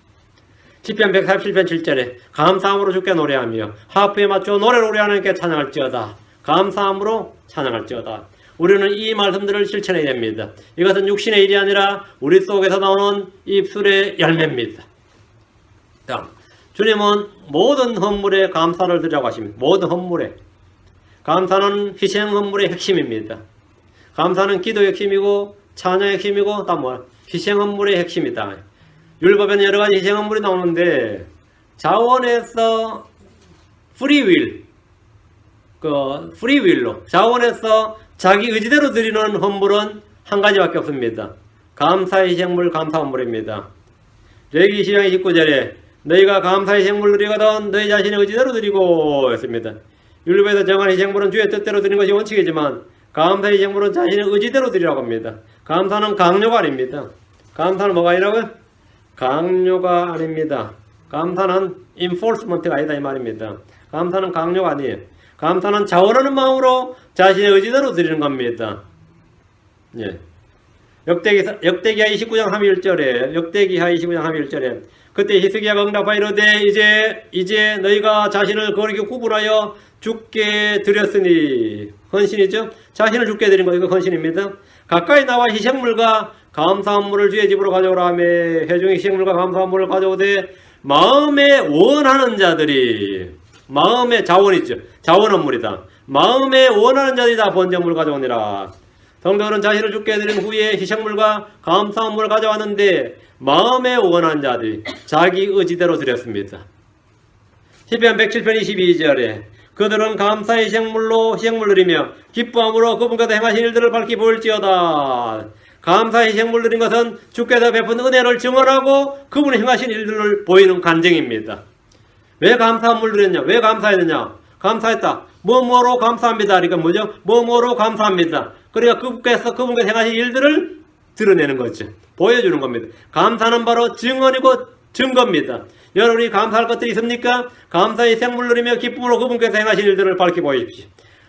시편 147편 7절에 감사함으로 주께 노래하며 하프에 맞춰 노래로 우리 하나님께 찬양할지어다. 감사함으로 찬양할지어다. 우리는 이 말씀들을 실천해야 됩니다. 이것은 육신의 일이 아니라 우리 속에서 나오는 입술의 열매입니다. 자, 주님은 모든 헌물에 감사를 드리라고 하십니다. 모든 헌물에. 감사는 희생 헌물의 핵심입니다. 감사는 기도의 핵심이고 찬양의 핵심이고 다 뭐야? 희생 헌물의 핵심이다. 율법에는 여러 가지 희생 헌물이 나오는데 자원에서 프리윌로 자원에서 자기 의지대로 드리는 헌물은 한 가지밖에 없습니다. 감사의 희생물, 감사 헌물입니다. 레위기 20장 29절에 너희가 감사의 희생물을 드리거든 너희 자신의 의지대로 드리고 했습니다. 율법에서 정한 희생물은 주의 뜻대로 드리는 것이 원칙이지만 감사의 희생물은 자신의 의지대로 드리라고 합니다. 감사는 강요가 아닙니다. 감사는 뭐가 아니라고요? 강요가 아닙니다. 감사는 enforcement가 아니다 이 말입니다. 감사는 강요가 아니에요. 감사는 자원하는 마음으로 자신의 의지대로 드리는 겁니다. 예. 역대기하 29장 31절에 그때 히스기야가 응답하여 이르되 이제 너희가 자신을 거룩히 구분하여 주께 드렸으니 헌신이죠. 자신을 주께 드린 거 이거 헌신입니다. 가까이 나와 희생물과 감사함물을 주의 집으로 가져오라 하며 회중의 희생물과 감사함물을 가져오되 마음에 원하는 자들이 마음의 자원이죠. 자원 헌물이다. 마음에 원하는 자들이 다 번제물을 가져오니라. 성도는 자신을 주께 드린 후에 희생물과 감사함을 가져왔는데 마음에 원한 자들이 자기 의지대로 드렸습니다. 시편 107편 22절에 그들은 감사의 희생물로 희생물 드리며 기뻐함으로 그분께서 행하신 일들을 밝히 보일지어다. 감사의 희생물 드린 것은 주께서 베푼 은혜를 증언하고 그분이 행하신 일들을 보이는 간증입니다. 왜 감사함을 드렸냐? 왜 감사했느냐? 감사했다. 뭐뭐로 감사합니다. 그러니까 뭐죠? 뭐뭐로 감사합니다. 그러니까 그분께서 행하신 일들을 드러내는 거죠. 보여주는 겁니다. 감사는 바로 증언이고 증거입니다. 여러분이 감사할 것들이 있습니까? 감사의 희생물 드리며 기쁨으로 그분께서 행하신 일들을 밝히 보십시오.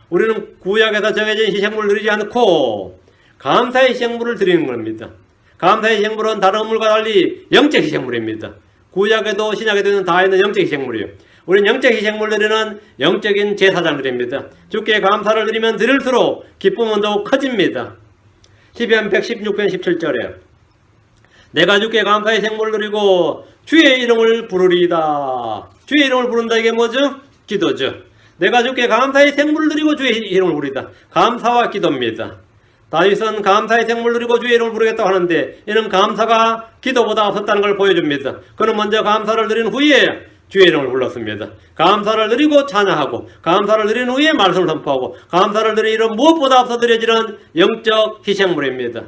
우리는 구약에서 정해진 희생물을 드리지 않고 감사의 희생물을 드리는 겁니다. 감사의 희생물은 다른 음물과 달리 영적 희생물입니다. 구약에도 신약에도 있는 다 있는 영적 희생물이에요. 우리는 영적 희생물 드리는 영적인 제사장들입니다. 주께 감사를 드리면 드릴수록 기쁨은 더욱 커집니다. 시편 116편 17절에 내가 주께 감사의 희생물을 드리고 주의 이름을 부르리이다. 주의 이름을 부른다 이게 뭐죠? 기도죠. 내가 주께 감사의 희생물을 드리고 주의 이름을 부르리이다. 감사와 기도입니다. 다윗은 감사의 희생물을 드리고 주의 이름을 부르겠다고 하는데 이는 감사가 기도보다 앞섰다는 걸 보여줍니다. 그는 먼저 감사를 드린 후에 주의 이름을 불렀습니다. 감사를 드리고 찬양하고 감사를 드린 후에 말씀을 선포하고 감사를 드린 일은 무엇보다 앞서 드려지는 영적 희생물입니다.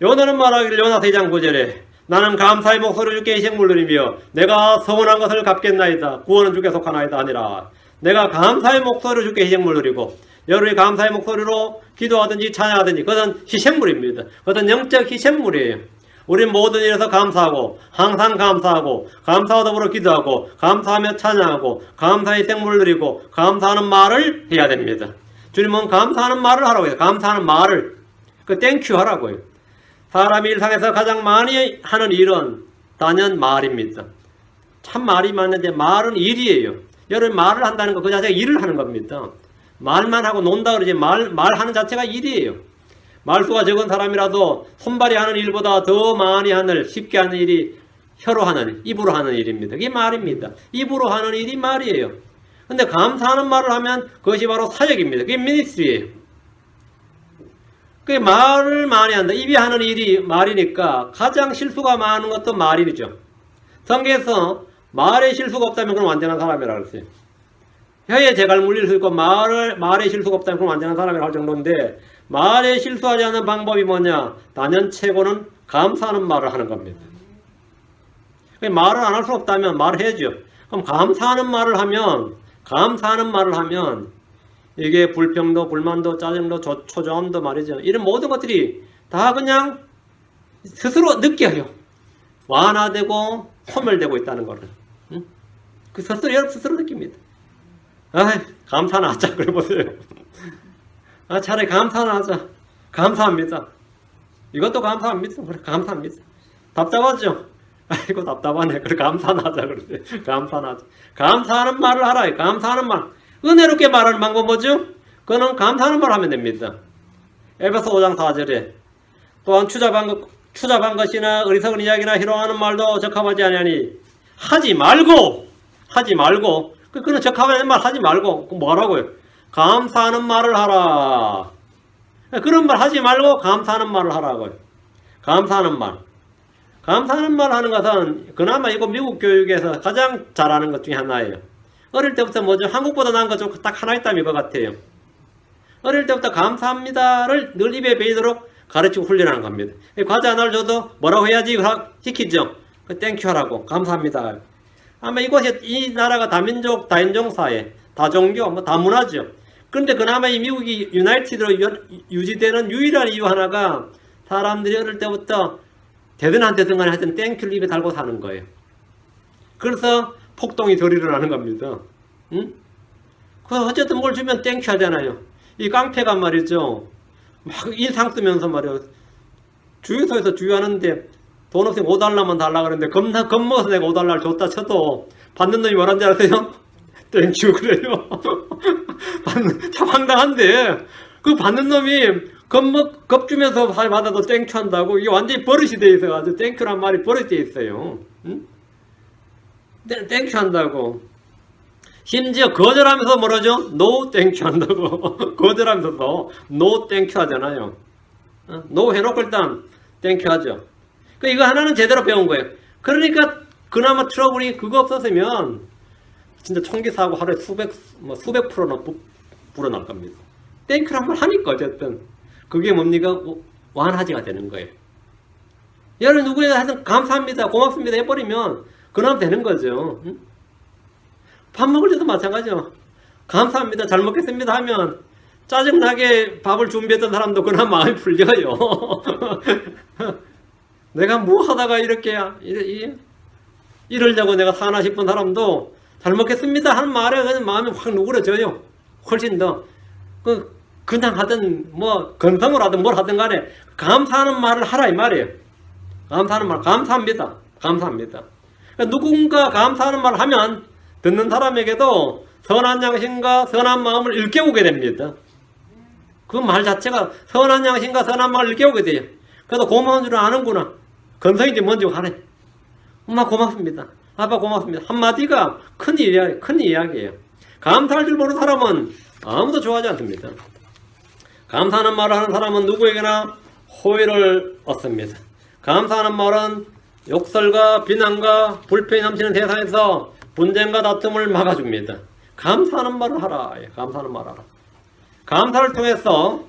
요나는 말하기를 요나서 2장 9절에 나는 감사의 목소리를 주께 희생물 드리며 내가 서원한 것을 갚겠나이다. 구원은 주께 속하나이다 아니라 내가 감사의 목소리를 주께 희생물 드리고 여러분이 감사의 목소리로 기도하든지 찬양하든지 그것은 희생물입니다. 그것은 영적 희생물이에요. 우리 모든 일에서 감사하고 항상 감사하고 감사와 더불어 기도하고 감사하며 찬양하고 감사의 희생물을 드리고 감사하는 말을 해야 됩니다. 주님은 감사하는 말을 하라고 해요. 감사하는 말을 땡큐 하라고요. 사람이 일상에서 가장 많이 하는 일은 단연 말입니다. 참 말이 많은데 말은 일이에요. 여러분 말을 한다는 거 그 자체가 일을 하는 겁니다. 말만 하고 논다 그러지 말하는 자체가 일이에요. 말수가 적은 사람이라도 손발이 하는 일보다 더 많이 하는 쉽게 하는 일이 혀로 하는 입으로 하는 일입니다. 그게 말입니다. 입으로 하는 일이 말이에요. 근데 감사하는 말을 하면 그것이 바로 사역입니다. 그게 미니스트리예요. 그게 말을 많이 한다. 입이 하는 일이 말이니까 가장 실수가 많은 것도 말이죠. 성경에서 말에 실수가 없다면 그럼 완전한 사람이라고 그랬어요. 혀에 재갈 물릴 수 있고 말에 실수가 없다면 그럼 완전한 사람이라고 할 정도인데 말에 실수하지 않는 방법이 뭐냐? 단연 최고는 감사하는 말을 하는 겁니다. 말을 안 할 수 없다면 말을 해야죠. 그럼 감사하는 말을 하면 이게 불평도 불만도 짜증도 초조함도 말이죠. 이런 모든 것들이 다 그냥 스스로 느껴요. 완화되고 소멸되고 있다는 거를. 그 스스로 느낍니다. 감사나 하자. 그래 보세요. 차라리 감사나 하자. 감사합니다. 이것도 감사합니다. 그래, 감사합니다. 답답하죠? 아이고, 답답하네. 그래, 감사나 하자. 그러세요. 감사나 하자. 감사하는 말을 하라. 감사하는 말. 은혜롭게 말하는 방법 뭐죠? 그거는 감사하는 말을 하면 됩니다. 에베소 5장 4절에 또한 추잡한 것이나 어리석은 이야기나 희롱하는 말도 적합하지 아니하니 하지 말고 그는 적합한 말 하지 말고 뭐라고요? 감사하는 말을 하라. 그런 말 하지 말고 감사하는 말을 하라고요. 감사하는 말 하는 것은 그나마 이거 미국 교육에서 가장 잘하는 것 중에 하나예요. 어릴 때부터 뭐죠? 한국보다 나은 것 좀 딱 하나 있다면 이거 같아요. 어릴 때부터 감사합니다를 늘 입에 배이도록 가르치고 훈련하는 겁니다. 과자 하나를 줘도 뭐라고 해야지 시키죠. 땡큐 하라고. 감사합니다. 아마 이곳이 이 나라가 다민족 다인종 사회, 다종교, 다문화죠. 그런데 그나마 이 미국이 유나이티드로 유지되는 유일한 이유 하나가 사람들이 어릴 때부터 되든 안 되든 간에 하여튼 땡큐를 입에 달고 사는 거예요. 그래서 폭동이 덜 일어나는 겁니다. 그래서 어쨌든 뭘 주면 땡큐 하잖아요. 이 깡패가 말이죠. 막 인상 쓰면서 말이요. 주유소에서 주유하는데 돈 없으면 5달러만 달라 그러는데 겁먹어서 내가 5달러를 줬다 쳐도 받는 놈이 뭐라는 줄 아세요? 땡큐 그래요. 참 황당한데 그 받는 놈이 겁주면서 받아도 땡큐 한다고 이게 완전히 버릇이 돼 있어가지고 땡큐란 말이 버릇이 돼 있어요. 땡큐 한다고. 심지어 거절하면서 뭐라죠? 노 땡큐 한다고. 거절하면서도 노 땡큐 하잖아요. 노 해놓고 일단 땡큐 하죠. 그 이거 하나는 제대로 배운 거예요. 그러니까 그나마 트러블이 그거 없었으면 진짜 총기 사고 하루에 수백 프로나 불어날 겁니다. 땡큐를 한번 하니까 어쨌든 그게 뭡니까? 완화제가 되는 거예요. 여러분 누구에게 하여튼 감사합니다, 고맙습니다 해버리면 그나마 되는 거죠. 응? 밥 먹을 때도 마찬가지죠. 감사합니다, 잘 먹겠습니다 하면 짜증나게 밥을 준비했던 사람도 그나마 마음이 풀려요. 내가 뭐 하다가 이렇게 이러려고 내가 사나 싶은 사람도 잘 먹겠습니다 하는 말에 그냥 마음이 확 누그러져요. 훨씬 더 그냥 하든 뭐 건성을 하든 뭘 하든 간에 감사하는 말을 하라 이 말이에요. 감사하는 말, 감사합니다, 감사합니다. 그러니까 누군가 감사하는 말을 하면 듣는 사람에게도 선한 양심과 선한 마음을 일깨우게 됩니다. 그 말 자체가 선한 양심과 선한 마음을 일깨우게 돼요. 그래도 고마운 줄 아는구나. 건성인지 뭔지 하네. 엄마 고맙습니다, 아빠 고맙습니다 한마디가 큰 이야기예요. 감사할 줄 모르는 사람은 아무도 좋아하지 않습니다. 감사하는 말을 하는 사람은 누구에게나 호의를 얻습니다. 감사하는 말은 욕설과 비난과 불평이 넘치는 세상에서 분쟁과 다툼을 막아줍니다. 감사하는 말을 하라. 감사하는 말을 하라. 감사를 통해서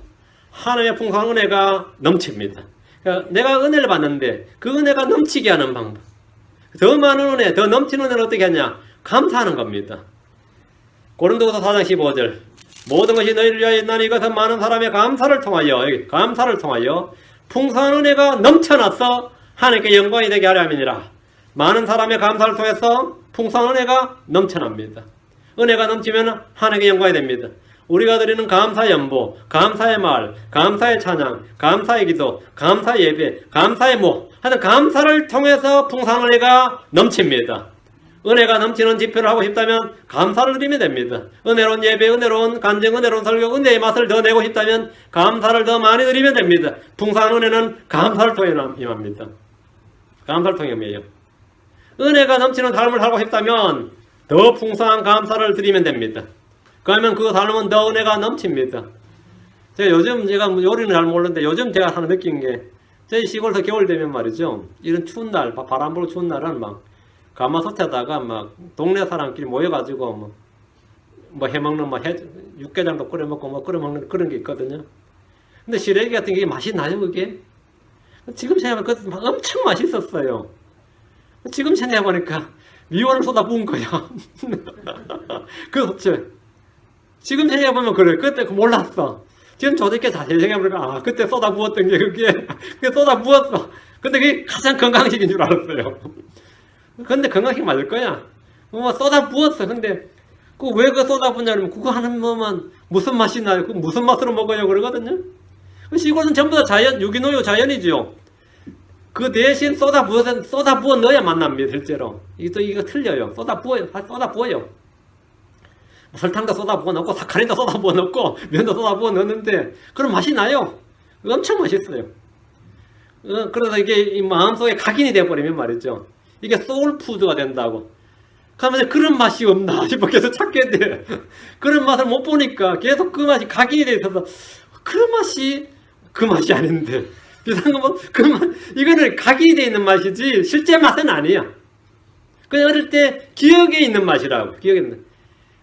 하나님의 풍성한 은혜가 넘칩니다. 그러니까 내가 은혜를 받는데 그 은혜가 넘치게 하는 방법, 더 많은 은혜, 더 넘치는 은혜를 어떻게 하냐? 감사하는 겁니다. 고린도후서 4장 15절 모든 것이 너희를 위하여 있나니 이것은 많은 사람의 감사를 통하여 풍성한 은혜가 넘쳐나서 하나님께 영광이 되게 하려 함이니라. 많은 사람의 감사를 통해서 풍성한 은혜가 넘쳐납니다. 은혜가 넘치면 하나님께 영광이 됩니다. 우리가 드리는 감사의 연보, 감사의 말, 감사의 찬양, 감사의 기도, 감사의 예배, 감사의 모, 하여튼 감사를 통해서 풍성한 은혜가 넘칩니다. 은혜가 넘치는 집회를 하고 싶다면 감사를 드리면 됩니다. 은혜로운 예배, 은혜로운 간증, 은혜로운 설교, 은혜의 맛을 더 내고 싶다면 감사를 더 많이 드리면 됩니다. 풍성한 은혜는 감사를 통해 임합니다. 감사를 통해 임해요. 은혜가 넘치는 삶을 살고 싶다면 더 풍성한 감사를 드리면 됩니다. 그러면 그 삶은 더 은혜가 넘칩니다. 제가 요리는 잘 모르는데 요즘 제가 하나 느낀 게 저희 시골에서 겨울 되면 말이죠. 이런 추운 날, 바람 불고 추운 날은 막 가마솥에다가 막 동네 사람끼리 모여가지고 뭐 해먹는 육개장도 끓여 먹고 뭐 끓여 먹는 그런 게 있거든요. 근데 시래기 같은 게 맛이 나요, 그게? 지금 생각해보니까 그것도 엄청 맛있었어요. 지금 생각해보니까 미원을 쏟아 부은 거야. 지금 생각해보면 그래. 그때 몰랐어. 지금 저렇게 자세히 생각해보니까 그때 쏟아 부었던 게 그게 쏟아 부었어. 근데 그게 가장 건강식인 줄 알았어요. 근데 건강식 맞을 거야. 뭐 쏟아 부었어. 근데 왜 쏟아 부냐면 그거 하는 뭐만 무슨 맛이 나요? 그 무슨 맛으로 먹어요? 그러거든요. 시골은 전부 다 유기농이고 자연이죠. 그 대신 쏟아 부어 넣어야 맛납니다, 실제로. 이거 틀려요. 쏟아 부어요. 설탕도 쏟아 부어 넣고, 사카린도 쏟아 부어 넣고, 면도 쏟아 부어 넣는데, 그럼 맛이 나요. 엄청 맛있어요. 그래서 이게 이 마음속에 각인이 되어버리면 말이죠. 이게 소울푸드가 된다고. 그러면 그런 맛이 없나 싶어 계속 찾게 돼. 그런 맛을 못 보니까 계속 그 맛이 각인이 돼 있어서, 그런 맛이 그 맛이 아닌데. 비슷한 거 뭐, 이거는 각인이 돼 있는 맛이지, 실제 맛은 아니야. 그냥 어릴 때 기억에 있는 맛이라고. 기억에 있는.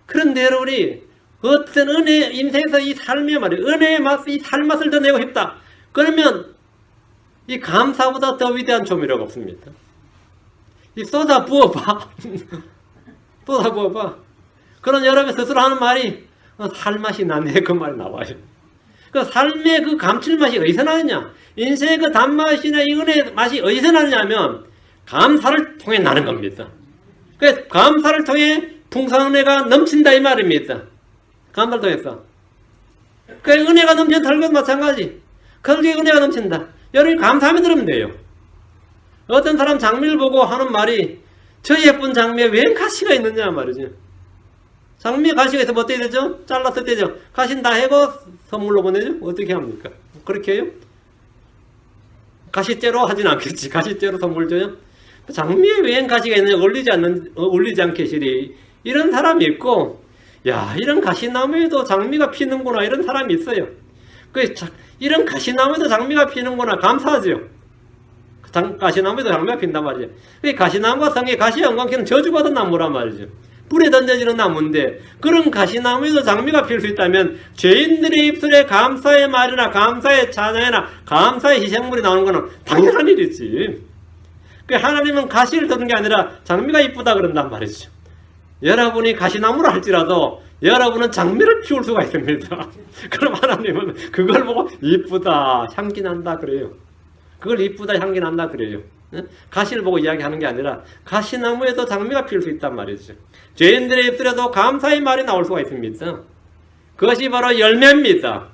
그런데 여러분이 어떤 인생에서 이 삶의 말이에요. 은혜의 맛, 이 삶맛을 더 내고 싶다. 그러면 이 감사보다 더 위대한 조미료가 없습니다. 이 쏟아 부어봐. 쏟아 부어봐. 그런 여러분 스스로 하는 말이 살맛이 나네. 그 말이 나와요. 그 삶의 그 감칠맛이 어디서 나느냐? 인생의 그 단맛이나 이 은혜의 맛이 어디서 나느냐면 감사를 통해 나는 겁니다. 그래서 감사를 통해 풍성한 은혜가 넘친다 이 말입니다. 감사를 통해서. 그 은혜가 넘치는 털것도 마찬가지. 거기에 은혜가 넘친다. 여러분이 감사하며 들으면 돼요. 어떤 사람 장미를 보고 하는 말이 저 예쁜 장미에 웬 가시가 있느냐 말이죠. 장미에 가시가 있으면 어떻게 되죠? 잘랐을 때죠. 가시는 다 해고 선물로 보내죠? 어떻게 합니까? 그렇게 해요? 가시째로 하진 않겠지. 가시째로 선물 줘요? 장미에 웬 가시가 있느냐 어울리지 않게 실이 이런 사람이 있고, 야, 이런 가시나무에도 장미가 피는구나, 이런 사람이 있어요. 이런 가시나무에도 장미가 피는구나, 감사하죠. 가시나무에도 장미가 핀단 말이죠. 가시나무가 성에 가시 영광키는 저주받은 나무란 말이죠. 불에 던져지는 나무인데, 그런 가시나무에도 장미가 필 수 있다면 죄인들의 입술에 감사의 말이나 감사의 찬양이나 감사의 희생물이 나오는 것은 당연한 일이지. 하나님은 가시를 두는 게 아니라 장미가 이쁘다 그런단 말이죠. 여러분이 가시나무를 할지라도 여러분은 장미를 피울 수가 있습니다. 그럼 하나님은 그걸 보고 이쁘다, 향기 난다 그래요. 그걸 이쁘다, 향기 난다 그래요. 가시를 보고 이야기하는 게 아니라 가시나무에도 장미가 피울 수 있단 말이죠. 죄인들의 입술에도 감사의 말이 나올 수가 있습니다. 그것이 바로 열매입니다.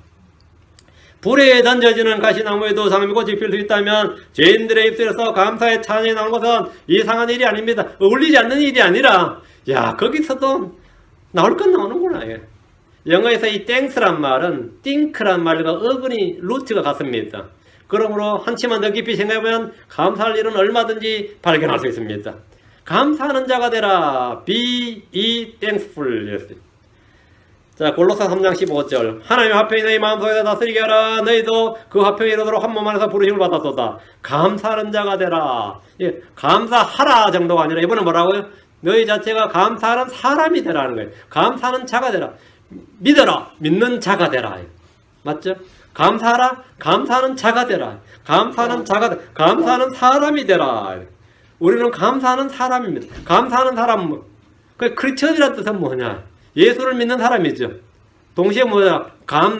불에 던져지는 가시나무에도 장미꽃이 필 수 있다면 죄인들의 입술에서 감사의 찬양이 나오는 것은 이상한 일이 아닙니다. 어울리지 않는 일이 아니라, 야, 거기서도 나올 건 나오는구나. 영어에서 이 땡스란 말은 think란 말과 어근이 루트가 같습니다. 그러므로 한치만 더 깊이 생각해보면 감사할 일은 얼마든지 발견할 수 있습니다. 감사하는 자가 되라. Be ye thankful. 자, 골로새 3장 15절. 하나님 화평이 너희 마음속에서 다스리게 하라. 너희도 그 화평이 이르도록 한 몸 안에서 부르심을 받았도다. 감사하는 자가 되라. 예, 감사하라 정도가 아니라 이번에 뭐라고요? 너희 자체가 감사하는 사람이 되라는 거예요. 감사하는 자가 되라. 믿어라. 믿는 자가 되라. 맞죠? 감사하라. 감사하는 자가 되라. 감사하는 자가 되라. 감사하는 사람이 되라. 우리는 감사하는 사람입니다. 감사하는 사람은 크리스천이라는 뜻은 뭐냐? 예수를 믿는 사람이죠. 동시에 뭐냐?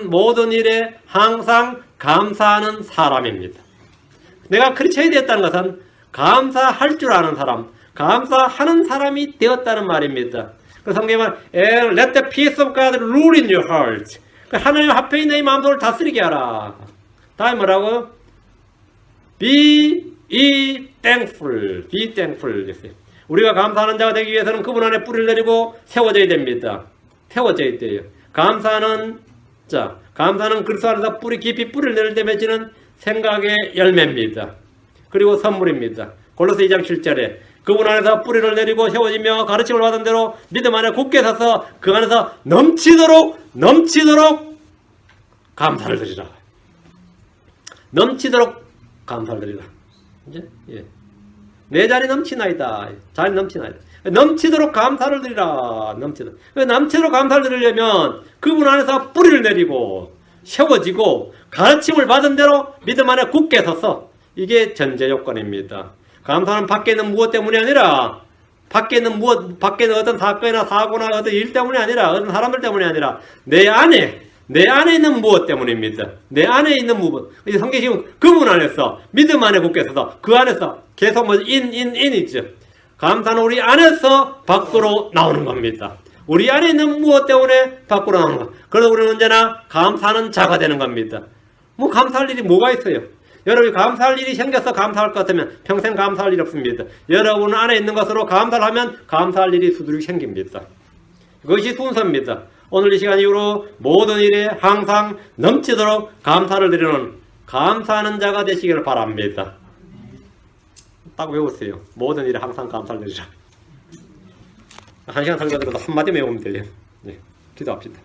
모든 일에 항상 감사하는 사람입니다. 내가 크리스천이 되었다는 것은 감사할 줄 아는 사람, 감사하는 사람이 되었다는 말입니다. 그 성경은 Let the peace of God rule in your heart. 하나님의 화평이 너희 마음속을 다스리게 하라. 다음에 뭐라고? Be ye thankful. Be thankful. 우리가 감사하는 자가 되기 위해서는 그분 안에 뿌리를 내리고 세워져야 됩니다. 세워져야 돼요. 감사는 그리스도 안에서 깊이 뿌리를 내릴 때 맺히는 생각의 열매입니다. 그리고 선물입니다. 골로새 2장 7절에 그분 안에서 뿌리를 내리고 세워지며 가르침을 받은 대로 믿음 안에 굳게 서서 그 안에서 넘치도록 감사를 드리라. 넘치도록 감사를 드리라. 이제 내 자리 넘치나이다. 자리 넘치나이다. 넘치도록 감사를 드리라. 넘치도록 감사를 드리려면 그분 안에서 뿌리를 내리고 세워지고 가르침을 받은 대로 믿음 안에 굳게 서서, 이게 전제 요건입니다. 감사는 밖에 있는 무엇 때문이 아니라, 밖에 있는 어떤 사건이나 사고나 어떤 일 때문이 아니라, 어떤 사람들 때문이 아니라 내 안에 있는 무엇 때문입니다. 내 안에 있는 무엇. 성경이 지금 그분 안에서 믿음 안에 굳게 서서 그 안에서 계속 있죠. 감사는 우리 안에서 밖으로 나오는 겁니다. 우리 안에 있는 무엇 때문에 밖으로 나오는 겁니다. 그래서 우리는 언제나 감사하는 자가 되는 겁니다. 감사할 일이 뭐가 있어요? 여러분이 감사할 일이 생겨서 감사할 것 같으면 평생 감사할 일 없습니다. 여러분 안에 있는 것으로 감사를 하면 감사할 일이 수두룩 생깁니다. 그것이 순서입니다. 오늘 이 시간 이후로 모든 일에 항상 넘치도록 감사를 드리는 감사하는 자가 되시기를 바랍니다. 딱 외우세요. 모든 일에 항상 감사를 드리라. 한 시간 설교 들어도 한마디 외우면 돼요. 기도합시다.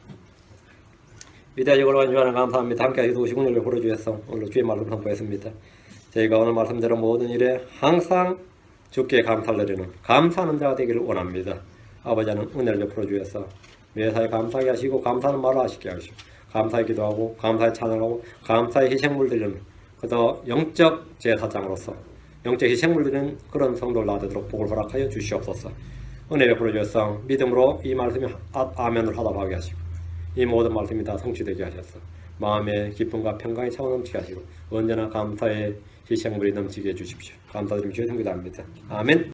위대하시고 완전하는 감사합니다. 함께 도우시고 오늘을 보여주셔서 오늘 주의 말씀을 선포했습니다. 저희가 오늘 말씀대로 모든 일에 항상 주께 감사를 드리는 감사하는 자가 되기를 원합니다. 아버지 하나님 은혜를 베풀어 주셔서 매사에 감사하게 하시고 감사하는 말을 하시게 하시고 감사의 기도하고 감사의 찬양하고 감사의 희생물 드리는 그저 영적 제사장으로서 영적 희생물 드리는 그런 성도를 낳아되도록 복을 허락하여 주시옵소서. 은혜 베풀어 주셔서 믿음으로 이 말씀이 아멘을 하답하게 하시고 이 모든 말씀이 다 성취되게 하셔서 마음의 기쁨과 평강이 차고 넘치게 하시고 언제나 감사의 희생물이 넘치게 해주십시오. 감사드리며 주의 성기도합니다. 아멘.